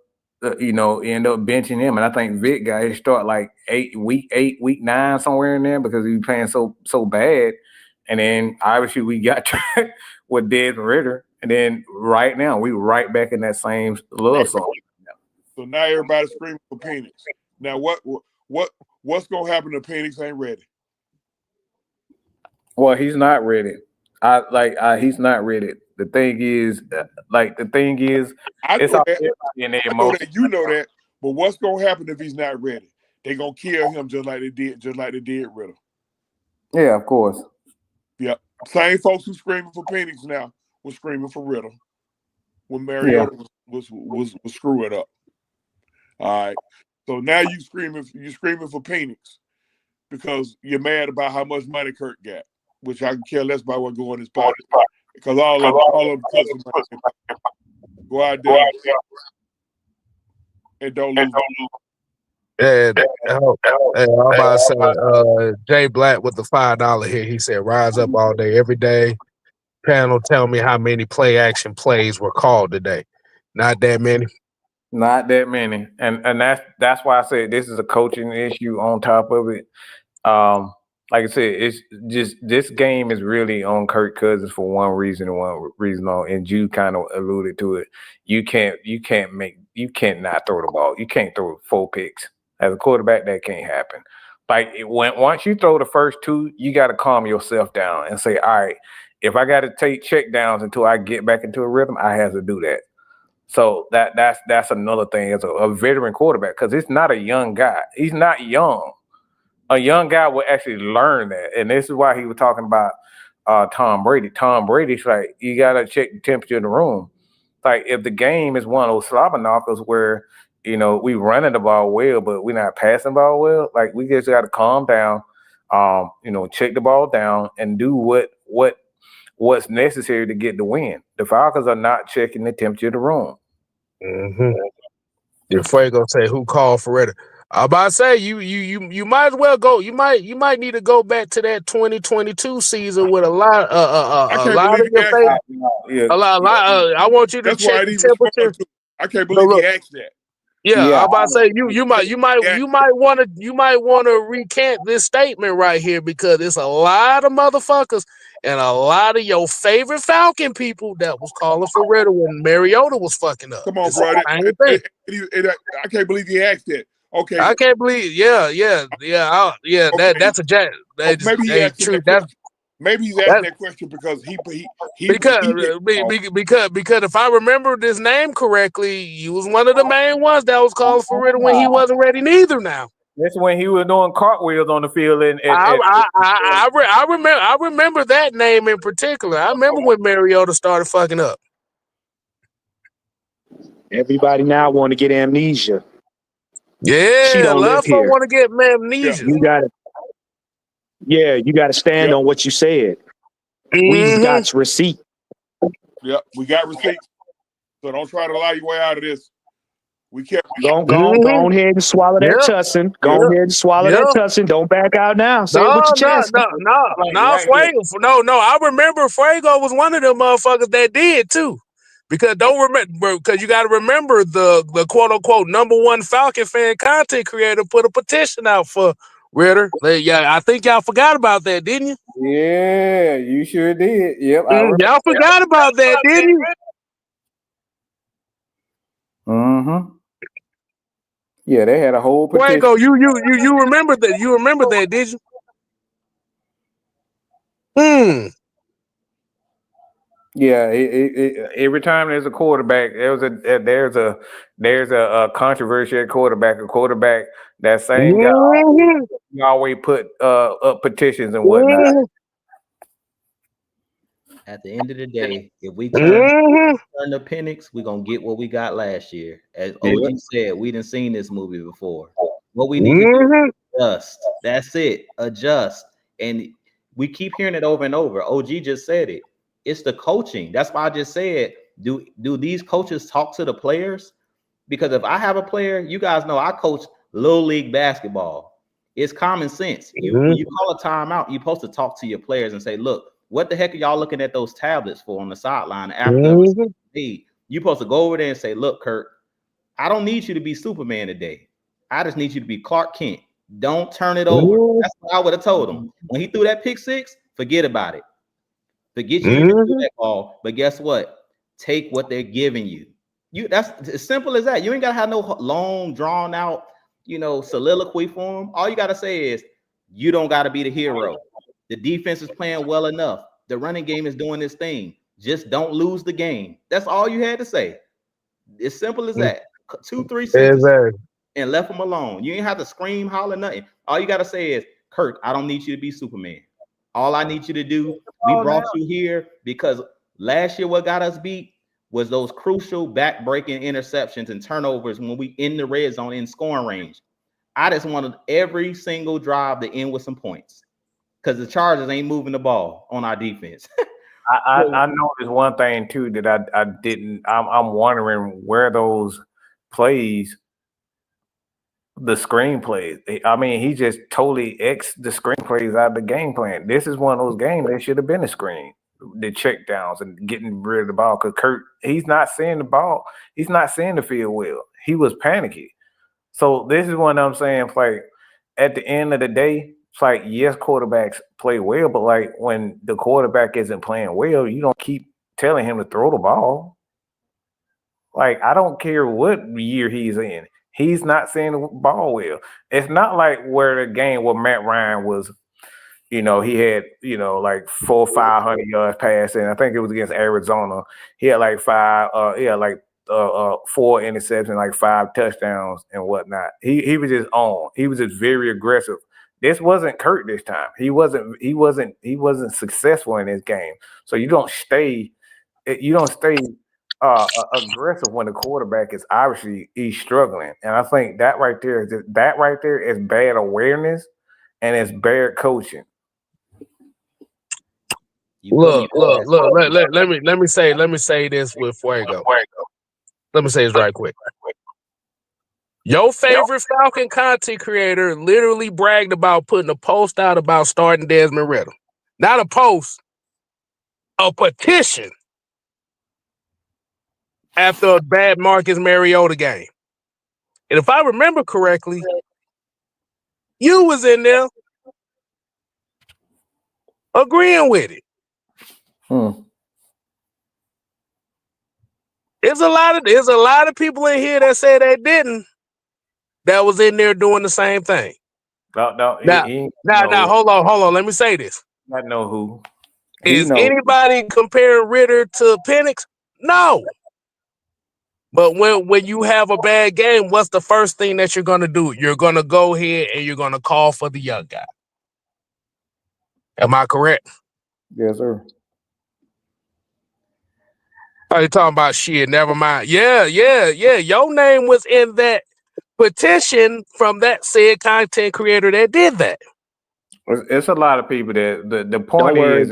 benching him. And I think Vic got his start like week 9, somewhere in there because he was playing so bad. And then obviously we got with Desmond Ridder, and then right now we right back in that same little song. So now everybody's screaming for Penix. Now what's gonna happen if Penix ain't ready? Well, he's not ready. He's not ready. The thing is, I know that you know that, but what's gonna happen if he's not ready? They're gonna kill him just like they did Riddle. Yeah, of course. Yep. Same folks who screaming for Penix now were screaming for Riddle. when Mariota was screwing up. All right. So now you screaming for Penix because you're mad about how much money Kirk got, which I can care less about what go in his pocket. Because all of them go out there and don't lose. And I'm about to say, Jay Black with the $5 here. He said, "Rise up all day, every day. Panel, tell me how many play action plays were called today. Not that many. Not that many, and that's why I said this is a coaching issue on top of it. Like I said, it's just this game is really on Kirk Cousins for one reason only, and you kind of alluded to it. You can't not throw the ball. You can't throw 4 picks as a quarterback. That can't happen. Like once you throw the first 2, you got to calm yourself down and say, all right, if I got to take check downs until I get back into a rhythm, I have to do that. So that's another thing as a veteran quarterback, because it's not a young guy. He's not young. A young guy will actually learn that, and this is why he was talking about Tom Brady. Tom Brady's like, you gotta check the temperature in the room. Like if the game is one of those slobber knockers where we running the ball well, but we're not passing the ball well. Like we just got to calm down, check the ball down and do what's necessary to get the win. The Falcons are not checking the temperature of the room. Mm-hmm. Your Fuego say, who called Ferreira? I'm about to say you might as well go. You might need to go back to that 2022 season with a lot of your favorite. I want you to check the temperature. I can't believe he asked that. Yeah, I'm about to say you might want to recant this statement right here, because it's a lot of motherfuckers and a lot of your favorite Falcon people that was calling for Ritter when Mariota was fucking up. Come on, bro. I can't believe he asked that. Okay. I can't believe. Yeah. Okay. That's a jack. Maybe he asked that question. Maybe he's asking that question because because if I remember this name correctly, you was one of the main ones that was called for Ritter when he wasn't ready neither. Now that's when he was doing cartwheels on the field, and I remember that name in particular. I remember when Mariota started fucking up. Everybody now want to get amnesia. Yeah, she don't live here. Want to get amnesia. You got to stand on what you said. Mm-hmm. We've got receipt. Yeah, we got receipts. So don't try to lie your way out of this. We kept go ahead and swallow that tussin. Go ahead and swallow that tussin. Don't back out now. Say it with your chest. No, Fuego. No. I remember Fuego was one of them motherfuckers that did too. Because you got to remember the quote unquote #1 Falcon fan content creator put a petition out for Ritter. Yeah, I think y'all forgot about that, didn't you? Yeah, you sure did. Yep, y'all forgot about that, didn't you? Mm-hmm. Yeah, they had a whole petition. Fuego, you remember that? You remember that, did you? Yeah, every time there's a quarterback, there's a controversial quarterback, that same guy always put up petitions and whatnot. At the end of the day, if we turn the Penix, we're gonna get what we got last year. As OG said, we didn't seen this movie before. What we need to do is adjust. That's it. Adjust. And we keep hearing it over and over. OG just said it. It's the coaching. That's why I just said, do these coaches talk to the players? Because if I have a player, you guys know I coach little league basketball. It's common sense. When you call a timeout, you're supposed to talk to your players and say, look, what the heck are y'all looking at those tablets for on the sideline after you're supposed to go over there and say, look, Kurt, I don't need you to be Superman today. I just need you to be Clark Kent. Don't turn it over. That's what I would have told him. When he threw that pick 6, forget about it. Forget you even do that ball. But guess what? Take what they're giving you. That's as simple as that. You ain't gotta have no long, drawn out, soliloquy for them. All you gotta say is you don't gotta be the hero. The defense is playing well enough. The running game is doing this thing. Just don't lose the game. That's all you had to say. As simple as that. 2-3 sentences and left them alone. You ain't have to scream, holler, nothing. All you gotta say is, Kirk, I don't need you to be Superman. All I need you to do, we brought you here because last year what got us beat was those crucial back-breaking interceptions and turnovers when we in the red zone in scoring range. I just wanted every single drive to end with some points because the Chargers ain't moving the ball on our defense. I noticed one thing too that I didn't. I'm wondering where those plays, the screenplays. I mean, he just totally X the screenplays out of the game plan. This is one of those games that should have been a screen, the check downs and getting rid of the ball. Because Kurt, he's not seeing the ball. He's not seeing the field well. He was panicky. So this is what I'm saying. Like at the end of the day. It's like, yes, quarterbacks play well, but like when the quarterback isn't playing well, you don't keep telling him to throw the ball. Like, I don't care what year he's in. He's not seeing the ball well. It's not like where the game where Matt Ryan was, he had, like 400 or 500 yards passing. I think it was against Arizona. He had like 4 interceptions, like 5 touchdowns and whatnot. He was just on. He was just very aggressive. This wasn't Kurt this time. He wasn't successful in this game. So you don't stay aggressive when the quarterback is obviously he's struggling. And I think that right there is bad awareness and it's bad coaching. Look. Let me say this with Fuego. Let me say this right quick. Your favorite Falcon content creator literally bragged about putting a post out about starting Desmond Ritter. Not a post, a petition after a bad Marcus Mariota game. And if I remember correctly, you was in there agreeing with it. There's a lot of people in here that say they didn't. That was in there doing the same thing. No. Now, hold on. Let me say this. I know who. Is anybody comparing Ritter to Penix? No. But when you have a bad game, what's the first thing that you're going to do? You're going to go ahead and you're going to call for the young guy. Am I correct? Yes, sir. Are you talking about shit? Never mind. Yeah. Your name was in that petition from that said content creator that did that. It's a lot of people that the point is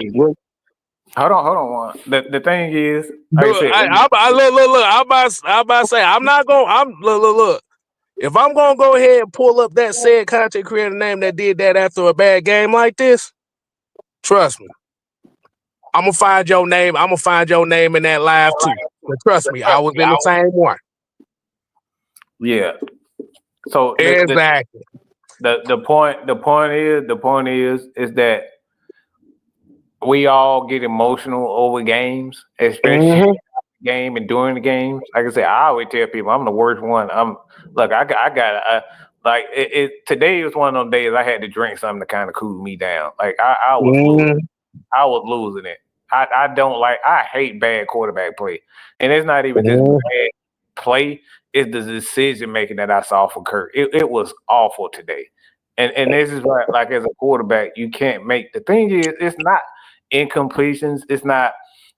hold on. The thing is, look. I'm about to say I'm not gonna. Look. If I'm gonna go ahead and pull up that said content creator name that did that after a bad game like this, trust me, I'm gonna find your name. I'm gonna find your name in that live too. But trust me, I was in the same one. Yeah. So exactly. The point is that we all get emotional over games, especially game and during the games. Like I said, I always tell people I'm the worst one. Today was one of those days I had to drink something to kind of cool me down. Like I was losing it. I hate bad quarterback play. And it's not even just bad play. It's the decision making that I saw for Kurt. It was awful today. And this is why, like, as a quarterback, you can't make. The thing is, it's not incompletions. It's not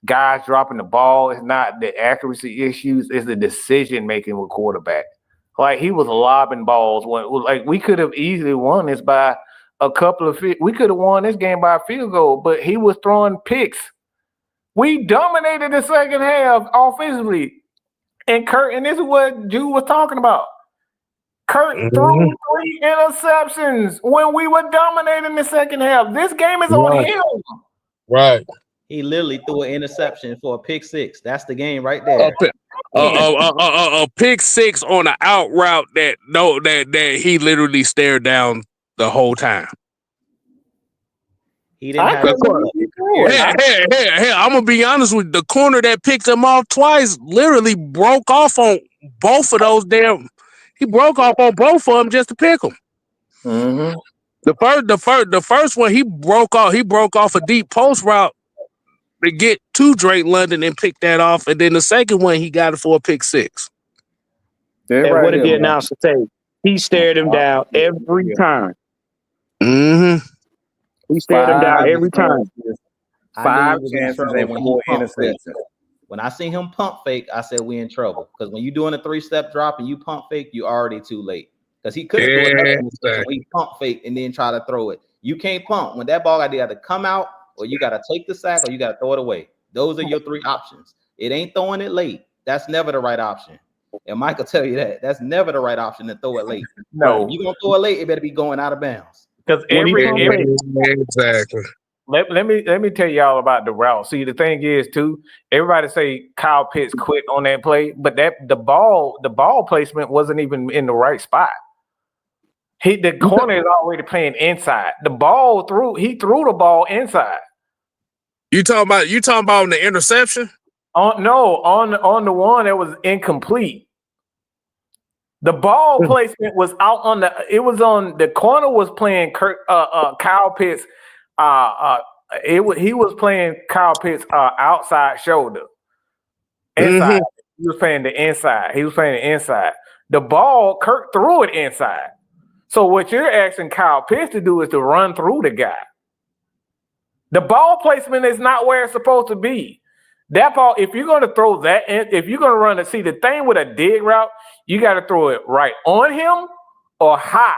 guys dropping the ball. It's not the accuracy issues. It's the decision making with quarterback. Like, he was lobbing balls. We could have easily won this by a couple of we could have won this game by a field goal, but he was throwing picks. We dominated the second half offensively. And this is what Jude was talking about. Kurt threw 3 interceptions when we were dominating the second half. This game is on him. Right. He literally threw an interception for a pick 6. That's the game right there. A pick 6 on an out route that he literally stared down the whole time. He didn't have I'm gonna be honest with you. The corner that picked him off twice literally broke off on both of those damn. He broke off on both of them just to pick them. Mm-hmm. The first one he broke off a deep post route to get to Drake London and pick that off, and then the second one he got it for a pick 6. And what did the announcer say? He stared him down every time. Mm-hmm. He stared him down every time. 5 chances and 4 interceptions. When I seen him pump fake, I said we in trouble. Because when you're doing a 3-step drop and you pump fake, you're already too late. Because he could have thrown another interception when he pump fake and then try to throw it. You can't pump. When that ball got to come out, or you got to take the sack, or you got to throw it away. Those are your 3 options. It ain't throwing it late. That's never the right option. And Mike will tell you that. That's never the right option to throw it late. No. If you're going to throw it late, it better be going out of bounds. Because exactly. Let me tell y'all about the route. See, the thing is too, everybody say Kyle Pitts quit on that play, but the ball placement wasn't even in the right spot. The corner is already playing inside. He threw the ball inside. You talking about on the interception? On the one that was incomplete. The ball placement was out on the corner was playing Kyle Pitts. He was playing Kyle Pitts outside shoulder. Inside. He was playing the inside. The ball, Kirk threw it inside. So what you're asking Kyle Pitts to do is to run through the guy. The ball placement is not where it's supposed to be. That ball, if you're going to throw that in, if you're going to run the thing with a dig route, you got to throw it right on him or high.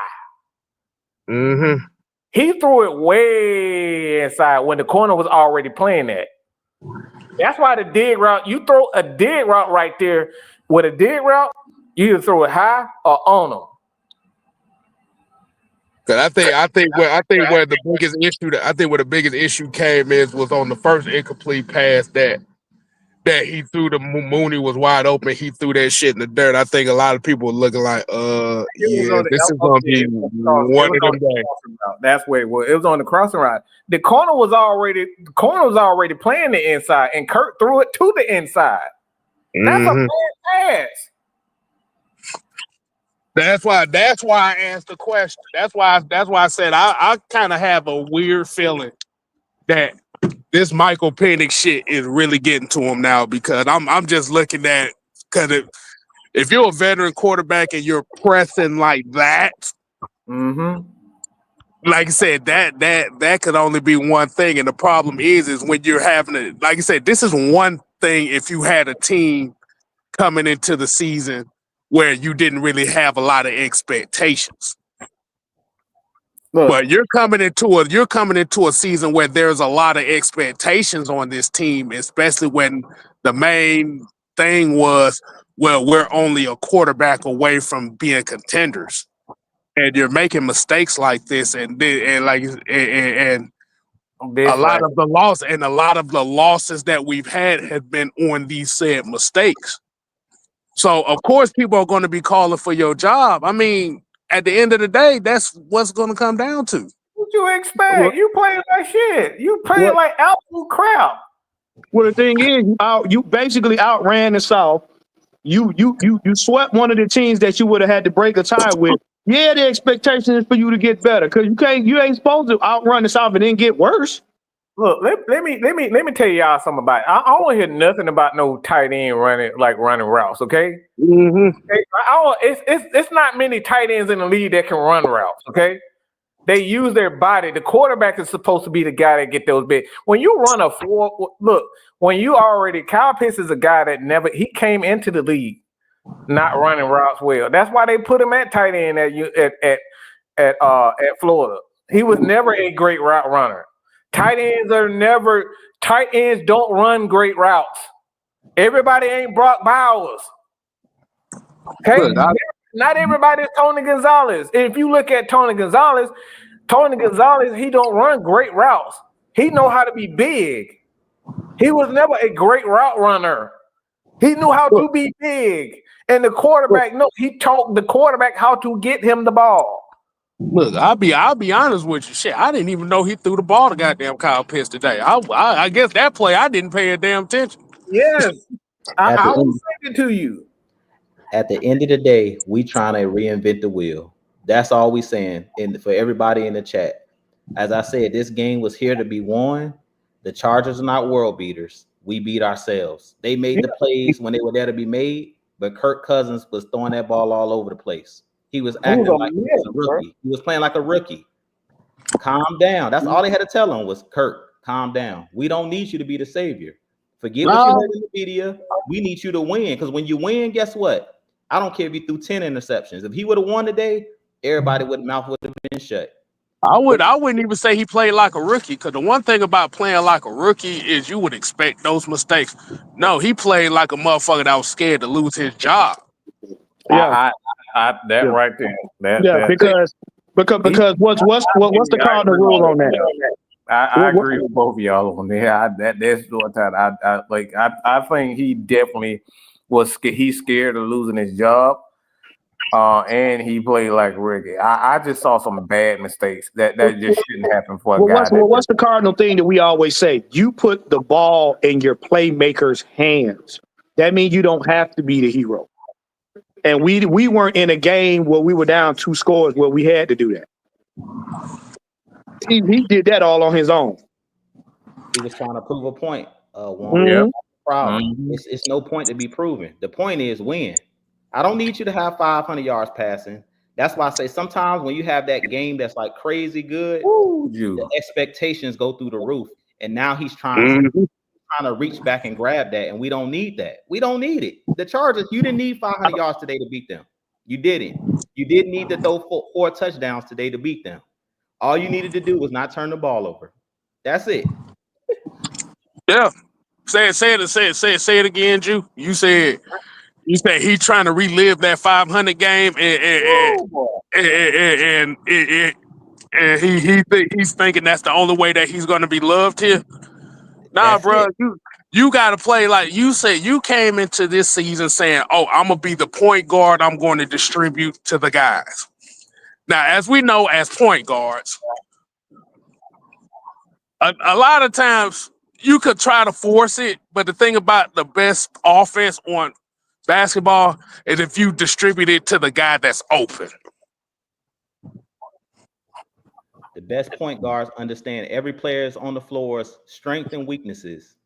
He threw it way inside when the corner was already playing that. That's why the dig route, you throw a dig route right there. With a dig route, you either throw it high or on him. Cause I think where the biggest issue came was on the first incomplete pass that he threw. The Mooney was wide open. He threw that shit in the dirt. I think a lot of people were looking like, this is gonna be one of them days. That's where it was. It was on the crossing route. The corner was already playing the inside, and Kurt threw it to the inside. That's a bad pass. That's why I asked the question. That's why I said I kind of have a weird feeling that this Michael Penix shit is really getting to him now, because I'm just looking at, because if you're a veteran quarterback and you're pressing like that, like I said, that could only be one thing. And the problem is when you're having it, like I said, this is one thing if you had a team coming into the season where you didn't really have a lot of expectations. But you're coming into a season where there's a lot of expectations on this team, especially when the main thing was, well, we're only a quarterback away from being contenders, and you're making mistakes like this, and a lot of the losses that we've had have been on these said mistakes. So of course people are going to be calling for your job. I mean, at the end of the day, that's what's going to come down to. What you expect? You playing like shit. You playing like absolute crap. Well, the thing is, you basically outran the South. You swept one of the teams that you would have had to break a tie with. Yeah, the expectation is for you to get better, because you ain't supposed to outrun the South and then get worse. Look, let me tell y'all something about it. I don't hear nothing about no tight end running routes. Okay, it's not many tight ends in the league that can run routes. Okay, they use their body. The quarterback is supposed to be the guy that get those big. When you run a four, look, Kyle Pitts is a guy that he came into the league not running routes well. That's why they put him at tight end at Florida. He was never a great route runner. Tight ends don't run great routes. Everybody ain't Brock Bowers. Okay, not everybody is Tony Gonzalez. If you look at Tony Gonzalez, he don't run great routes. He know how to be big. He was never a great route runner. He knew how to be big, and the quarterback he taught the quarterback how to get him the ball. Look, I'll be honest with you. Shit, I didn't even know he threw the ball to goddamn Kyle Pitts today. I guess that play I didn't pay a damn attention. Yes, I was saying it to you. At the end of the day, we trying to reinvent the wheel. That's all we saying. And for everybody in the chat, as I said, this game was here to be won. The Chargers are not world beaters. We beat ourselves. They made the plays when they were there to be made, but Kirk Cousins was throwing that ball all over the place. He was acting like he was a rookie. He was playing like a rookie. Calm down. That's all they had to tell him was, Kirk, calm down. We don't need you to be the savior. Forget what you heard in the media. We need you to win, because when you win, guess what? I don't care if he threw 10 interceptions. If he would have won today, everybody mouth would have been shut. I wouldn't even say he played like a rookie, because the one thing about playing like a rookie is you would expect those mistakes. No, he played like a motherfucker that was scared to lose his job. Yeah, Right there. because what's the cardinal rule on that? I agree with both of y'all on that. That's what I think he definitely was. He's scared of losing his job, and he played like Ricky. I just saw some bad mistakes that just shouldn't happen for a guy. What's the cardinal thing that we always say? You put the ball in your playmaker's hands. That means you don't have to be the hero. And we weren't in a game where we were down 2 scores where we had to do that. He did that all on his own. He was trying to prove a point. Mm-hmm. Problem. It's no point to be proven. The point is win. I don't need you to have 500 yards passing. That's why I say sometimes when you have that game that's like crazy good, the expectations go through the roof. And now he's trying to reach back and grab that, and we don't need that. We don't need it. The Chargers, you didn't need 500 yards today to beat them. You didn't. You didn't need to throw 4 touchdowns today to beat them. All you needed to do was not turn the ball over. That's it. Yeah. Say it again, Jew. You said he trying to relive that 500 game, and he's thinking that's the only way that he's going to be loved here. Nah, bro, you got to play like you said. You came into this season saying, "Oh, I'm gonna be the point guard. I'm going to distribute to the guys." Now, as we know, as point guards, a lot of times you could try to force it, but the thing about the best offense on basketball is if you distribute it to the guy that's open. The best point guards understand every player's on the floor's strengths and weaknesses.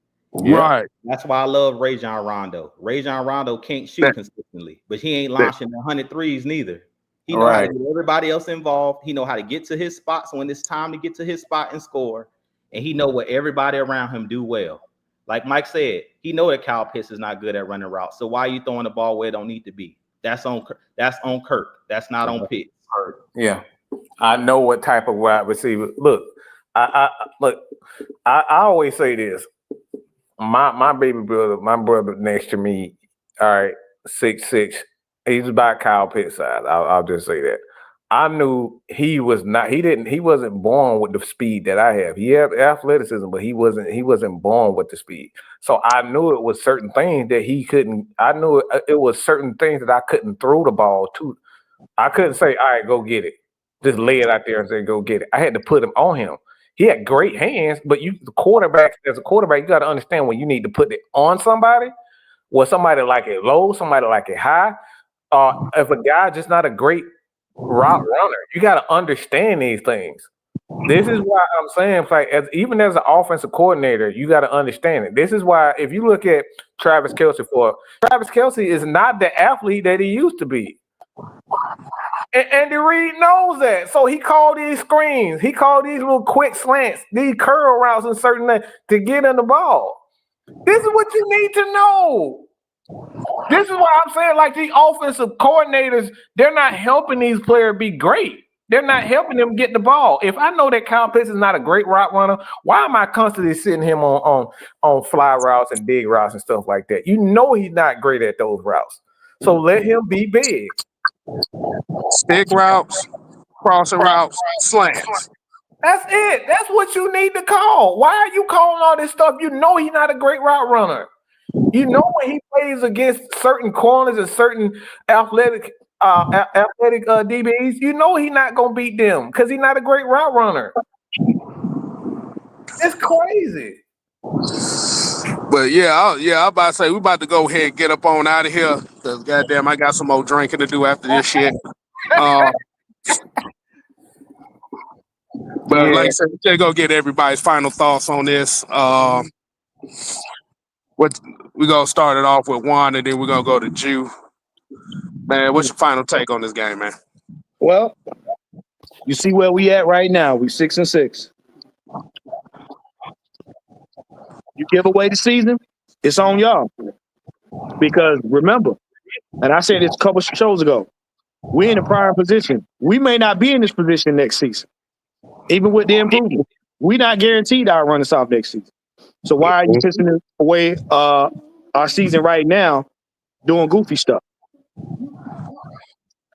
Yeah. Right. That's why I love Rajon Rondo. Rajon Rondo can't shoot consistently, but he ain't launching 100 threes neither. He knows how to get everybody else involved. He know how to get to his spots when it's time to get to his spot and score. And he know what everybody around him do well. Like Mike said, he know that Kyle Pitts is not good at running routes. So why are you throwing the ball where it don't need to be? That's on Kirk. That's not on Pitts. Yeah. I know what type of wide receiver. Look, I always say this. My baby brother, my brother next to me, all right, 6'6". He's about Kyle Pitts size. I'll just say that. I knew he wasn't born with the speed that I have. He had athleticism, but he wasn't born with the speed. So I knew it was certain things that he couldn't. I knew it was certain things that I couldn't throw the ball to. I couldn't say, all right, go get it. Just lay it out there and say, go get it. I had to put him on him. He had great hands, but as a quarterback, you got to understand when you need to put it on somebody, or somebody like it low, somebody like it high. If a guy just not a great route runner, you got to understand these things. This is why I'm saying, like, even as an offensive coordinator, you got to understand it. This is why if you look at Travis Kelce is not the athlete that he used to be. And Andy Reid knows that. So he called these screens. He called these little quick slants, these curl routes and certain things to get in the ball. This is what you need to know. This is why I'm saying, like, these offensive coordinators, they're not helping these players be great. They're not helping them get the ball. If I know that Kyle Pitts is not a great route runner, why am I constantly sitting him on fly routes and big routes and stuff like that? You know he's not great at those routes. So let him be big. Stick routes, crossing routes, slants. That's it. That's what you need to call. Why are you calling all this stuff? You know he's not a great route runner. You know when he plays against certain corners and certain athletic DBs, you know he's not gonna beat them because he's not a great route runner. It's crazy. But I'm about to say we about to go ahead and get up on out of here because goddamn, I got some more drinking to do after this shit. But like I said, we're gonna get everybody's final thoughts on this. We're gonna start it off with Juan, and then we're gonna go to Jew. Man, what's your final take on this game, man? Well, you see where we at right now. We 6-6. You give away the season, It's on y'all. Because remember, and I said this a couple shows ago, we're in a prime position. We may not be in this position next season, even with the improvement. We're not guaranteed our run us off next season. So why are you pissing away our season right now doing goofy stuff?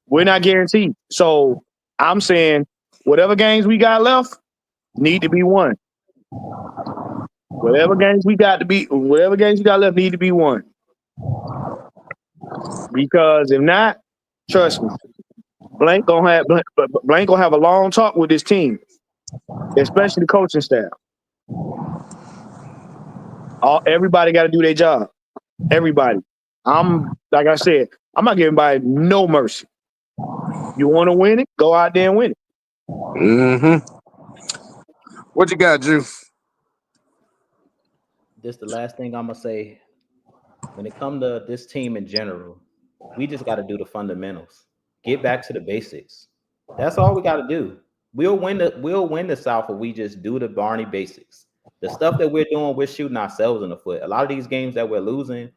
We're not guaranteed. So I'm saying whatever games we got left need to be won. Whatever games we got left need to be won. Because if not, trust me, Blank gonna have a long talk with his team, especially the coaching staff. Everybody got to do their job. Everybody. Like I said, I'm not giving anybody no mercy. You want to win it? Go out there and win it. Mm-hmm. What you got, Drew? This the last thing I'm gonna say. When it comes to this team in general, we just got to do the fundamentals. Get back to the basics. That's all we got to do. We'll win the South if we just do the Barney basics. The stuff that we're doing, we're shooting ourselves in the foot. A lot of these games that we're losing,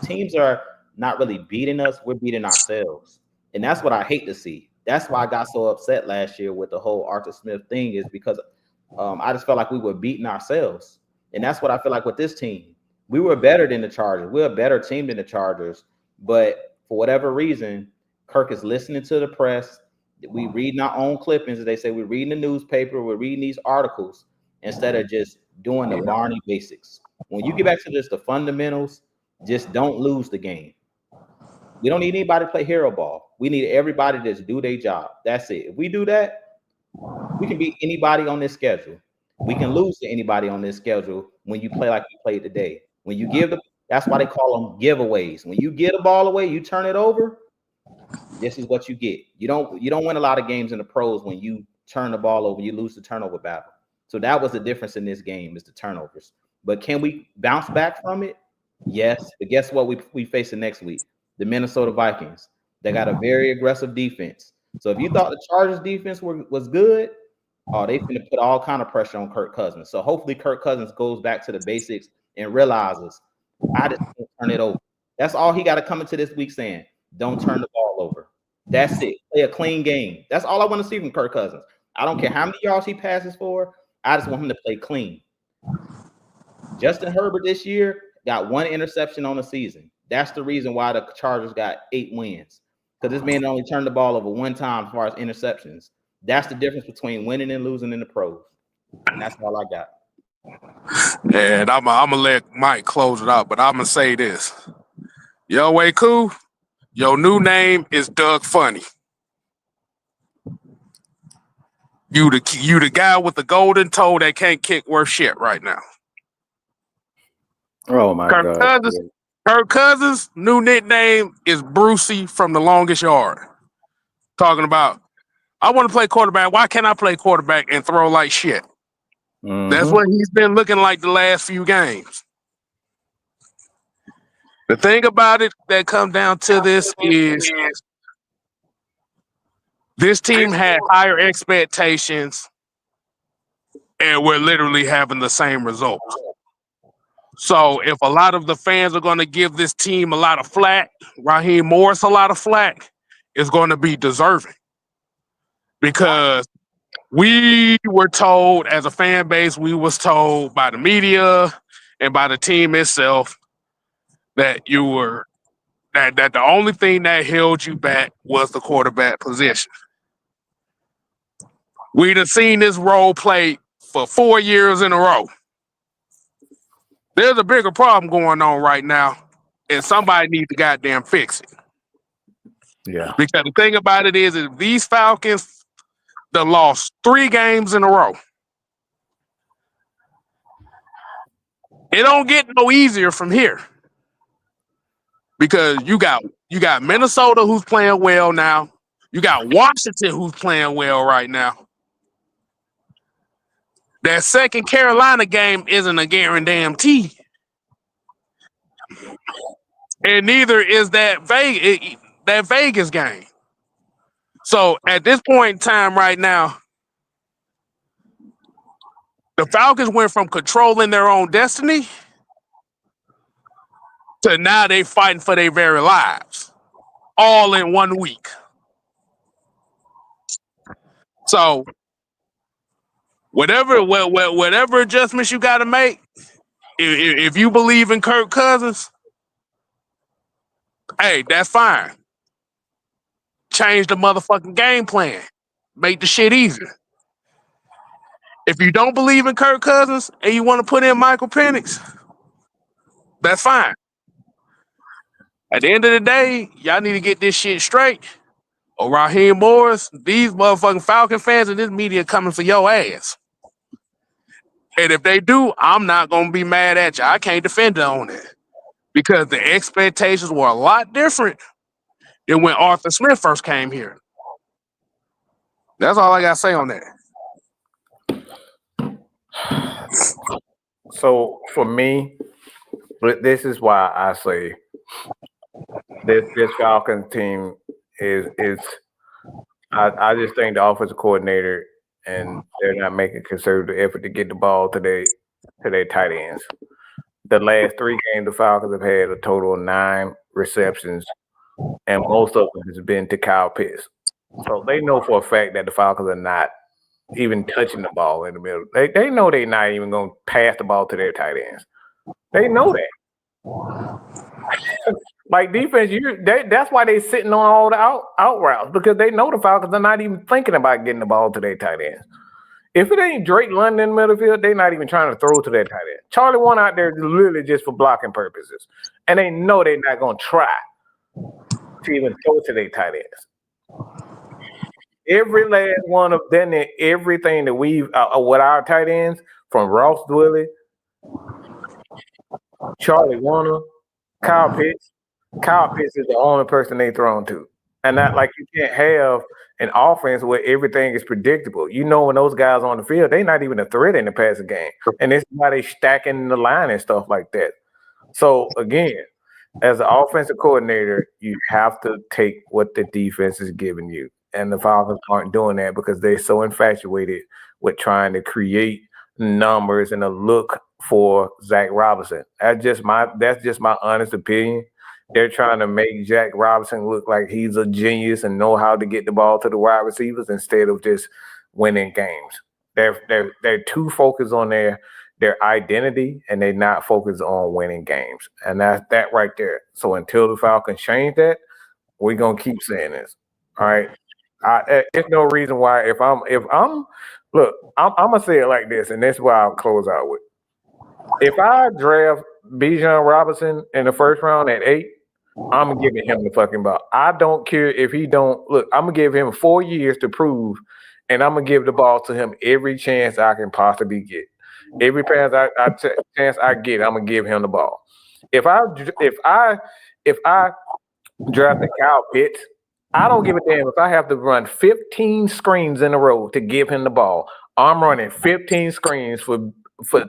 teams are not really beating us. We're beating ourselves. And that's what I hate to see. That's why I got so upset last year with the whole Arthur Smith thing, is because I just felt like we were beating ourselves. And that's what I feel like with this team. We were better than the Chargers. We're a better team than the Chargers. But for whatever reason, Kirk is listening to the press. We reading our own clippings, as they say. We're reading the newspaper. We're reading these articles instead of just doing the Barney basics. When you get back to just the fundamentals, just don't lose the game. We don't need anybody to play hero ball. We need everybody to just do their job. That's it. If we do that, we can beat anybody on this schedule. We can lose to anybody on this schedule when you play like you played today. When you that's why they call them giveaways. When you get a ball away, you turn it over. This is what you get. You don't win a lot of games in the pros when you turn the ball over. You lose the turnover battle. So that was the difference in this game, is the turnovers. But can we bounce back from it? Yes. But guess what we face the next week? The Minnesota Vikings. They got a very aggressive defense. So if you thought the Chargers defense was good, they finna put all kind of pressure on Kirk Cousins. So hopefully Kirk Cousins goes back to the basics and realizes, I just can't turn it over. That's all he got to come into this week saying. Don't turn the ball over. That's it. Play a clean game. That's all I want to see from Kirk Cousins. I don't care how many yards he passes for. I just want him to play clean. Justin Herbert this year got 1 interception on the season. That's the reason why the Chargers got 8 wins. Because this man only turned the ball over 1 time as far as interceptions. That's the difference between winning and losing in the pros. And that's all I got. And I'm going to let Mike close it out, but I'm going to say this. Yo, way cool. Your new name is Doug Funny. You the guy with the golden toe that can't kick worth shit right now. Oh my God. Kirk Cousins' new nickname is Brucey from The Longest Yard. Talking about, I want to play quarterback. Why can't I play quarterback and throw like shit? Mm-hmm. That's what he's been looking like the last few games. The thing about it that comes down to this is this team had higher expectations and we're literally having the same results. So if a lot of the fans are going to give this team a lot of flack, Raheem Morris a lot of flack, it's going to be deserving. Because we were told as a fan base, we was told by the media and by the team itself that that the only thing that held you back was the quarterback position. We'd have seen this role played for 4 years in a row. There's a bigger problem going on right now, and somebody needs to goddamn fix it. Yeah. Because the thing about it is these Falcons that lost 3 games in a row. It don't get no easier from here. Because you got Minnesota who's playing well now. You got Washington who's playing well right now. That second Carolina game isn't a guarantee. And neither is that Vegas game. So at this point in time right now, the Falcons went from controlling their own destiny to now they fighting for their very lives, all in 1 week. So whatever adjustments you got to make, if you believe in Kirk Cousins, hey, that's fine. Change the motherfucking game plan. Make the shit easier. If you don't believe in Kirk Cousins and you want to put in Michael Penix, that's fine. At the end of the day, y'all need to get this shit straight. Or Raheem Morris, these motherfucking Falcon fans and this media coming for your ass. And if they do, I'm not going to be mad at you. I can't defend it on it. Because the expectations were a lot different than when Arthur Smith first came here. That's all I got to say on that. So for me, this is why I say this Falcons team is I just think the offensive coordinator and they're not making conservative effort to get the ball to their tight ends. The last 3 games the Falcons have had a total of 9 receptions, and most of them has been to Kyle Pitts. So they know for a fact that the Falcons are not even touching the ball in the middle. They know they're not even going to pass the ball to their tight ends. They know that. Like defense, that's why they're sitting on all the out routes, because they know the Falcons are not even thinking about getting the ball to their tight ends. If it ain't Drake London in the middle field, they're not even trying to throw to their tight end. Charlie Warren out there is literally just for blocking purposes. And they know they're not going to try to even throw to their tight ends. Every last one of them, everything that we've with our tight ends, from Ross Dwelly, Charlie Warner, Kyle Pitts. Kyle Pitts is the only person they thrown to. And not like you can't have an offense where everything is predictable. You know, when those guys on the field, they're not even a threat in the passing game. And this is why they stacking the line and stuff like that. So again, as an offensive coordinator, you have to take what the defense is giving you. And the Falcons aren't doing that because they're so infatuated with trying to create numbers and a look for Zach Robinson. That's just my honest opinion. They're trying to make Jack Robinson look like he's a genius and know how to get the ball to the wide receivers instead of just winning games. They're too focused on their identity, and they're not focused on winning games. And that's that right there. So until the Falcons change that, we're gonna keep saying this. All right. There's no reason why if I'm gonna say it like this, and this is what I'll close out with. If I draft Bijan Robinson in the first round at 8, I'm giving him the fucking ball. I don't care if he don't look. I'm gonna give him 4 years to prove, and I'm gonna give the ball to him every chance I can possibly get. Every chance I get, I'm gonna give him the ball. If I drafted Kyle Pitts, I don't give a damn if I have to run 15 screens in a row to give him the ball. I'm running 15 screens for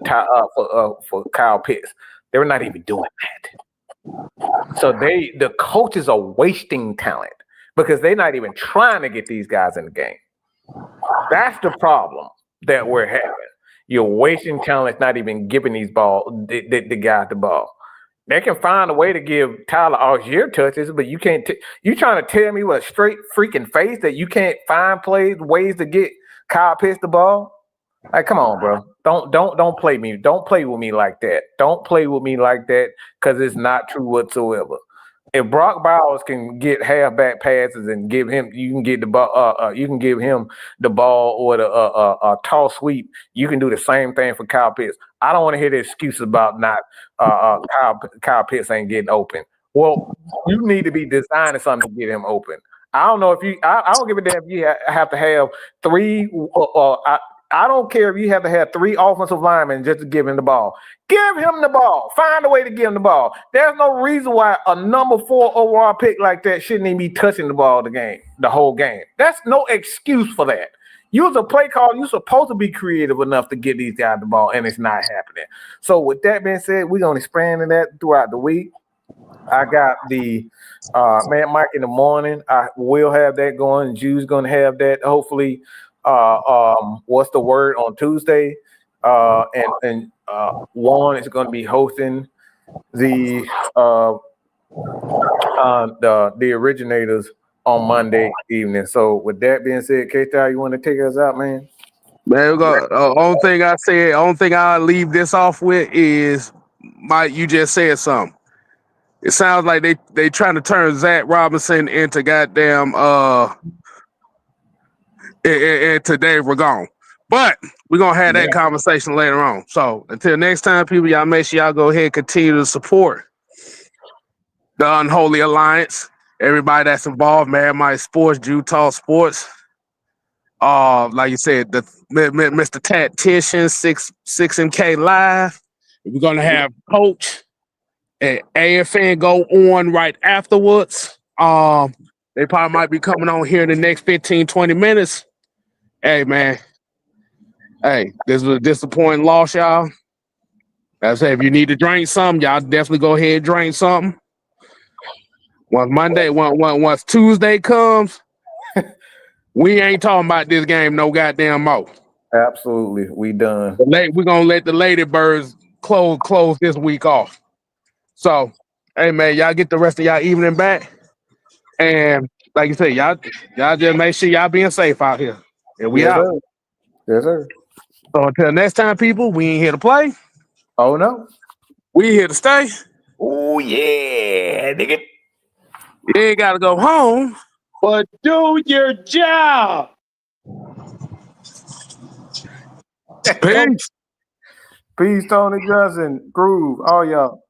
Kyle Pitts. They're not even doing that. So the coaches are wasting talent because they're not even trying to get these guys in the game. That's the problem that we're having. You're wasting talent, not even giving the guys the ball. They can find a way to give Tyler Algier touches, but you can't. You trying to tell me with a straight freaking face that you can't find ways to get Kyle Pitts the ball? Like, come on, bro. Don't play me. Don't play with me like that. Don't play with me like that because it's not true whatsoever. If Brock Bowers can get halfback passes and give him, you can get the ball. You can give him the ball or the toss sweep. You can do the same thing for Kyle Pitts. I don't want to hear the excuses about not Kyle Pitts ain't getting open. Well, you need to be designing something to get him open. I don't know if you. I don't give a damn if you have to have 3. I don't care if you have to have 3 offensive linemen just to give him the ball. Give him the ball. Find a way to give him the ball. There's no reason why a number 4 overall pick like that shouldn't even be touching the ball the whole game. That's no excuse for that. You was a play call. You're supposed to be creative enough to get these guys the ball, and it's not happening. So with that being said, we're going to expand on that throughout the week. I got the Man Mike in the morning. I will have that going. Jude's going to have that. Hopefully, what's the word on Tuesday? And Juan is going to be hosting the originators on Monday evening. So with that being said, K-Town, you want to take us out, man? Man, we go. Only thing I'll leave this off with is, Mike, you just said something. It sounds like they trying to turn Zach Robinson into goddamn into Dave Ragone. But we're gonna have that conversation later on. So until next time, people, y'all make sure y'all go ahead and continue to support the Unholy Alliance. Everybody that's involved, Mad Mike Sports, Utah Sports. Like you said, the Mr. Tactician, 6MK Live. We're gonna have Coach and AFN go on right afterwards. They probably might be coming on here in the next 15, 20 minutes. Hey, man. Hey, this was a disappointing loss, y'all. I say, if you need to drink something, y'all definitely go ahead and drink something. Once Tuesday comes, we ain't talking about this game no goddamn more. Absolutely, we done. We're gonna let the Lady Birds close this week off. So, hey man, y'all get the rest of y'all evening back, and like you say, y'all just make sure y'all being safe out here. And we out. Sir. Yes, sir. So until next time, people, we ain't here to play. Oh no, we here to stay. Oh yeah, nigga. You ain't gotta go home, but do your job. Peace. Peace, Tony Johnson, Groove, all y'all.